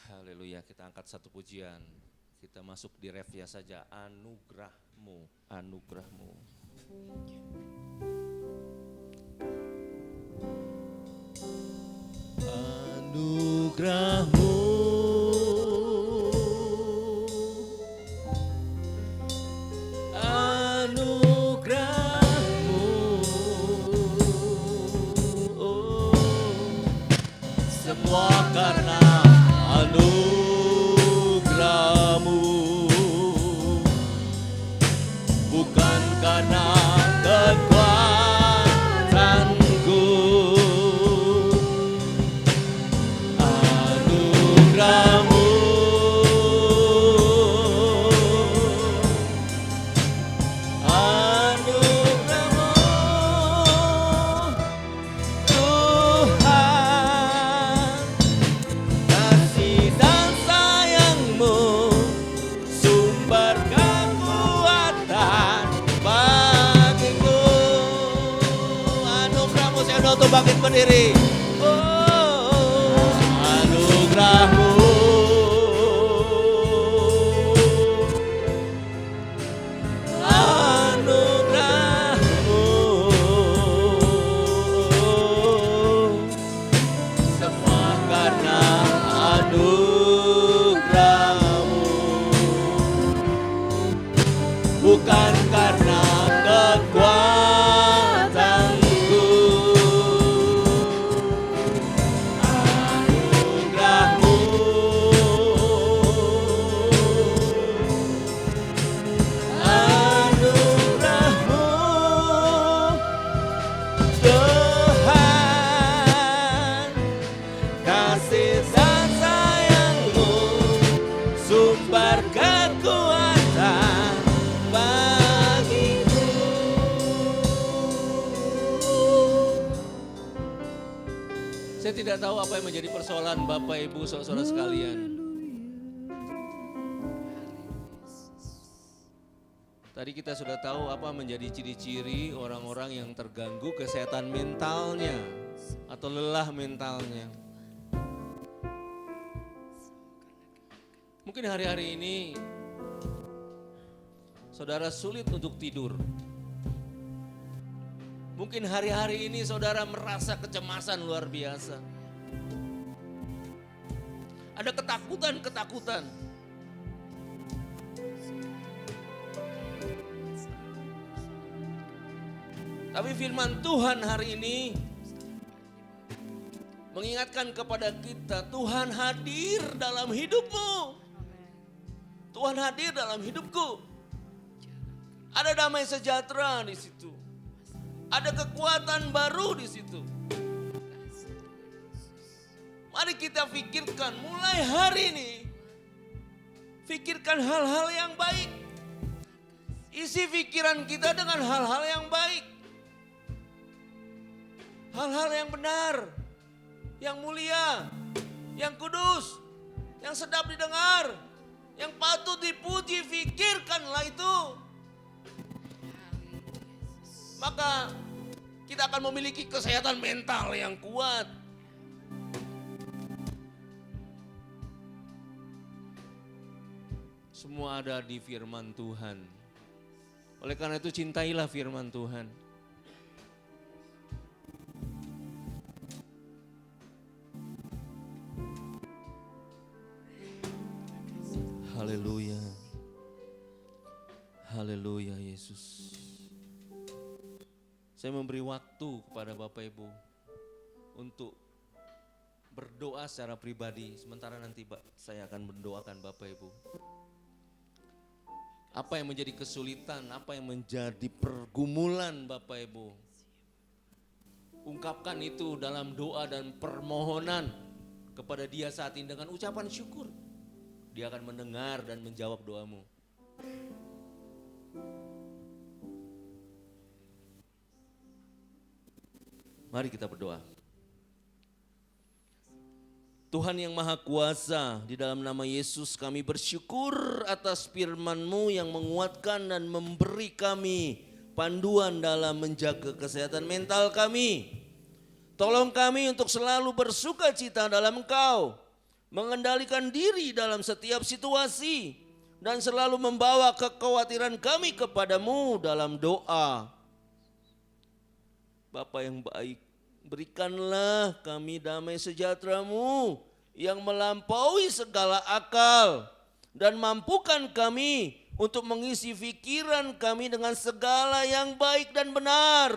Haleluya, kita angkat satu pujian. Kita masuk di refnya saja, anugerahmu, anugerahmu. Anugerahmu Anugerahmu oh, semua karena anugerahmu, bukan karena kekuatanku. Anugerahmu Tuhan, kasih dan sayangmu, sumber kekuatan bagiku. Anugerahmu, saya doa untuk bangkit berdiri. Oh, anugerahmu semua karena anugerahmu, bukan karena kekuatanku. Anugerahmu anugerahmu Tuhan, kasih dan sayangmu, sumber kekuatan bagiku. Saya tidak tahu apa yang menjadi persoalan Bapak Ibu saudara-saudara sekalian. Tadi kita sudah tahu apa menjadi ciri-ciri orang-orang yang terganggu kesehatan mentalnya atau lelah mentalnya. Mungkin hari-hari ini saudara sulit untuk tidur. Mungkin hari-hari ini saudara merasa kecemasan luar biasa. Ada ketakutan-ketakutan. Tapi firman Tuhan hari ini mengingatkan kepada kita, Tuhan hadir dalam hidupmu. Tuhan hadir dalam hidupku. Ada damai sejahtera di situ. Ada kekuatan baru di situ. Mari kita pikirkan mulai hari ini. Pikirkan hal-hal yang baik. Isi pikiran kita dengan hal-hal yang baik. Hal-hal yang benar, yang mulia, yang kudus, yang sedap didengar, yang patut dipuji, pikirkanlah itu. Maka kita akan memiliki kesehatan mental yang kuat. Semua ada di firman Tuhan. Oleh karena itu cintailah firman Tuhan. Haleluya. Haleluya Yesus. Saya memberi waktu kepada Bapak Ibu untuk berdoa secara pribadi. Sementara nanti saya akan mendoakan Bapak Ibu. Apa yang menjadi kesulitan, apa yang menjadi pergumulan Bapak Ibu. Ungkapkan itu dalam doa dan permohonan kepada Dia saat ini dengan ucapan syukur. Dia akan mendengar dan menjawab doamu. Mari kita berdoa. Tuhan yang Maha Kuasa, di dalam nama Yesus kami bersyukur atas firman-Mu yang menguatkan dan memberi kami panduan dalam menjaga kesehatan mental kami. Tolong kami untuk selalu bersuka cita dalam Engkau, mengendalikan diri dalam setiap situasi, dan selalu membawa kekhawatiran kami kepadamu dalam doa. Bapa yang baik, berikanlah kami damai sejahtera-Mu yang melampaui segala akal, dan mampukan kami untuk mengisi pikiran kami dengan segala yang baik dan benar.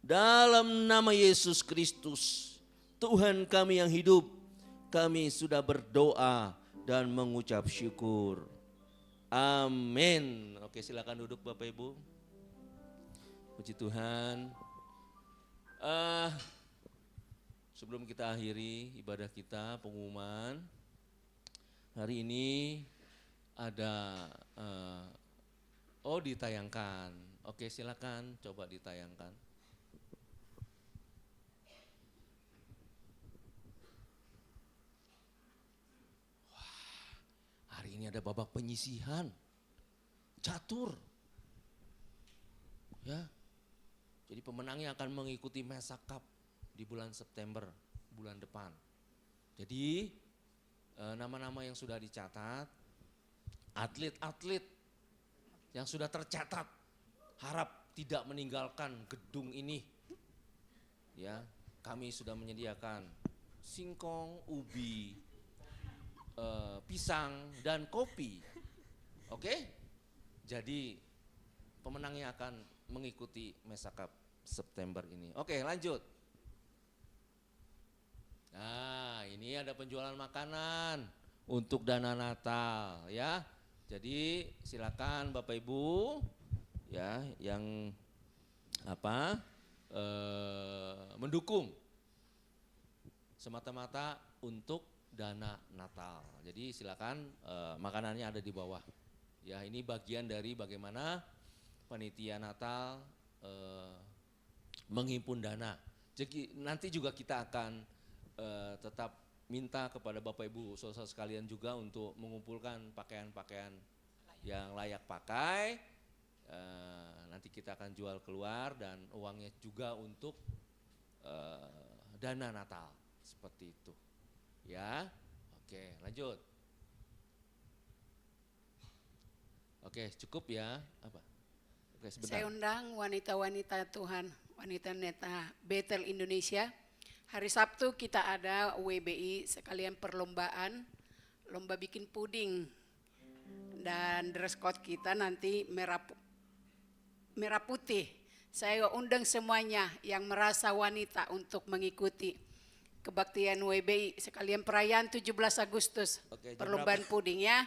Dalam nama Yesus Kristus, Tuhan kami yang hidup, kami sudah berdoa dan mengucap syukur. Amin. Oke, silakan duduk Bapak Ibu. Puji Tuhan. Sebelum kita akhiri ibadah kita, pengumuman. Hari ini ada, ditayangkan. Oke, silakan coba ditayangkan. Hari ini ada babak penyisihan, catur, ya. Jadi pemenangnya akan mengikuti Mesa Cup di bulan September, bulan depan. Jadi nama-nama yang sudah dicatat, atlet-atlet yang sudah tercatat, harap tidak meninggalkan gedung ini. Ya, kami sudah menyediakan singkong, ubi, pisang dan kopi. Oke? Jadi pemenangnya akan mengikuti Mesa Cup September ini. Oke, lanjut. Nah, ini ada penjualan makanan untuk dana Natal ya. Jadi silakan Bapak Ibu ya yang mendukung semata-mata untuk dana Natal. Jadi silakan makanannya ada di bawah. Ya, ini bagian dari bagaimana panitia Natal menghimpun dana. Jadi nanti juga kita akan tetap minta kepada Bapak Ibu saudara sekalian juga untuk mengumpulkan pakaian-pakaian yang layak pakai. Nanti kita akan jual keluar dan uangnya juga untuk dana Natal seperti itu. Ya, oke, lanjut. Oke, cukup ya. Apa? Oke, sebentar. Saya undang wanita-wanita Tuhan, wanita neta Bethel Indonesia. Hari Sabtu kita ada WBI sekalian perlombaan, lomba bikin puding. Dan dress code kita nanti merah putih. Saya undang semuanya yang merasa wanita untuk mengikuti kebaktian WBI sekalian perayaan 17 Agustus. Oke, perlombaan puding ya.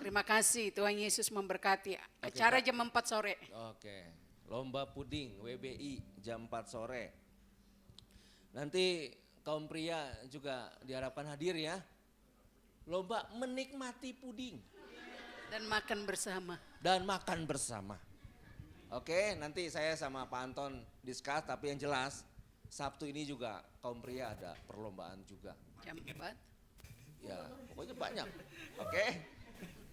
Terima kasih, Tuhan Yesus memberkati. Acara jam 4 sore. Oke, lomba puding WBI jam 4 sore. Nanti kaum pria juga diharapkan hadir ya. Lomba menikmati puding. Dan makan bersama. Dan makan bersama. Oke, nanti saya sama Pak Anton discuss, tapi yang jelas Sabtu ini juga kaum pria ada perlombaan juga. Jam 4. Ya, pokoknya banyak. Oke.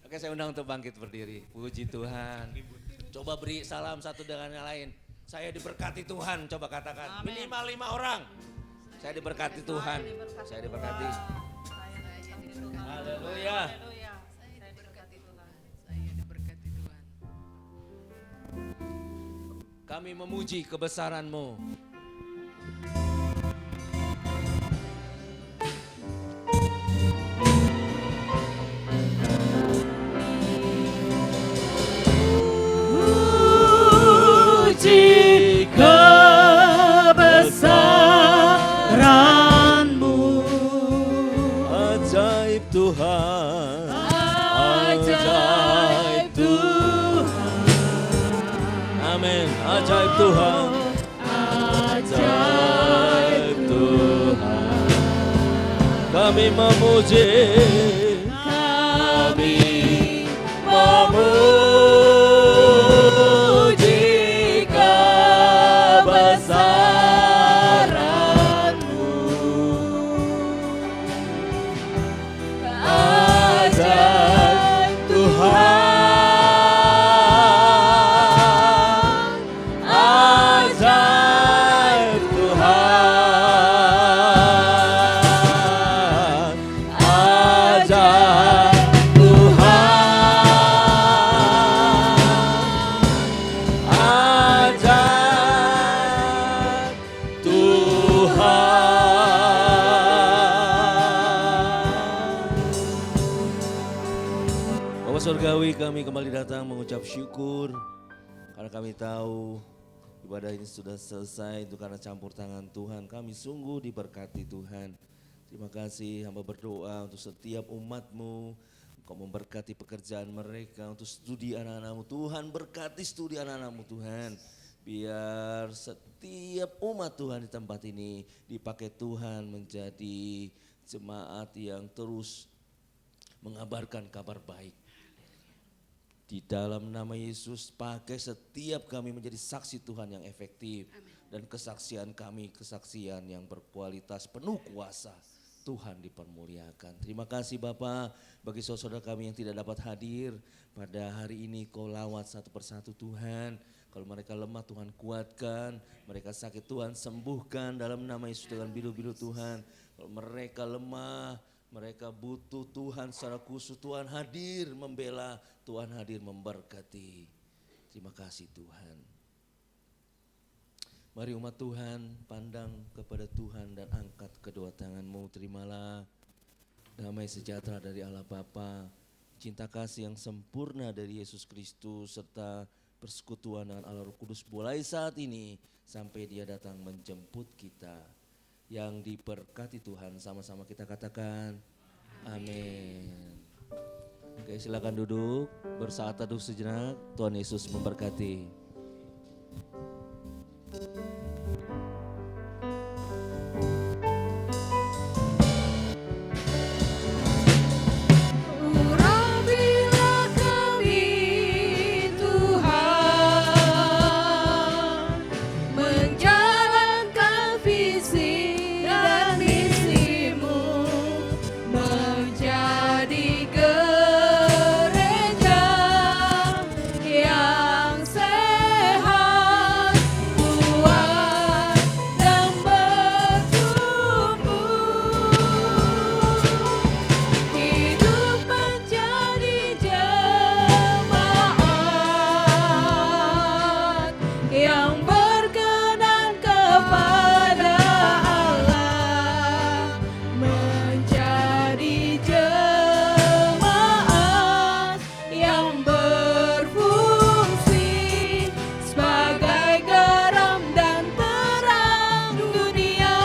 Oke, saya undang untuk bangkit berdiri. Puji Tuhan. Coba beri salam satu dengan yang lain. Saya diberkati Tuhan, coba katakan. Amin. Minimal 5 orang. Saya diberkati Tuhan. Saya diberkati. Haleluya. Saya diberkati Tuhan. Saya diberkati Tuhan. Kami memuji kebesaran-Mu. Ajaib Tuhan, ajaib Tuhan, amin, ajaib Tuhan, ajaib Tuhan, kami memuji, kebesaran-Mu. Bapak Surgawi, kami kembali datang mengucap syukur karena kami tahu ibadah ini sudah selesai itu karena campur tangan Tuhan. Kami sungguh diberkati Tuhan. Terima kasih, hamba berdoa untuk setiap umat-Mu. Engkau memberkati pekerjaan mereka, untuk studi anak-anak-Mu. Tuhan berkati studi anak-anak-Mu Tuhan. Biar setiap umat Tuhan di tempat ini dipakai Tuhan menjadi jemaat yang terus mengabarkan kabar baik. Di dalam nama Yesus, pakai setiap kami menjadi saksi Tuhan yang efektif. Dan kesaksian kami, kesaksian yang berkualitas, penuh kuasa. Tuhan dipermuliakan. Terima kasih Bapak, bagi saudara kami yang tidak dapat hadir pada hari ini, Kau lawat satu persatu Tuhan. Kalau mereka lemah Tuhan kuatkan, mereka sakit Tuhan sembuhkan dalam nama Yesus dengan bilu-bilu Tuhan. Kalau mereka lemah, mereka butuh Tuhan secara khusus, Tuhan hadir membela, Tuhan hadir memberkati. Terima kasih Tuhan. Mari umat Tuhan pandang kepada Tuhan dan angkat kedua tanganmu. Terimalah damai sejahtera dari Allah Bapa, cinta kasih yang sempurna dari Yesus Kristus, serta persekutuan dengan Allah Roh Kudus mulai saat ini sampai Dia datang menjemput kita. Yang diberkati Tuhan, sama-sama kita katakan amin. Oke, silakan duduk, bersaat teduh sejenak. Tuhan Yesus memberkati. Urapilah kami Tuhan, menjalankan visi dan misimu, menjadi gereja yang sehat, kuat dan bertumbuh. Hidup menjadi jemaat yang berkenan kepada Allah, menjadi jemaat yang berfungsi sebagai garam dan terang dunia.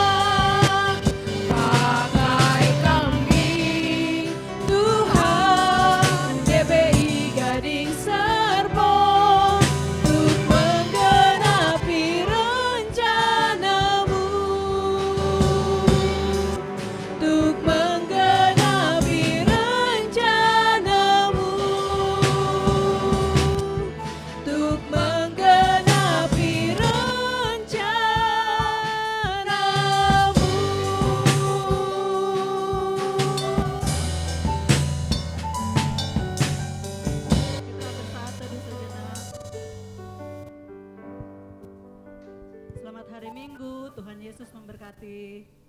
Pakai kami Tuhan, GBI Gading Serpong, untuk menggenapi rencana-Mu, untuk menggenapi rencana-Mu, untuk menggenapi rencana-Mu. Kita bersaat teduh sejenak. Selamat hari Minggu, Tuhan Yesus memberkati.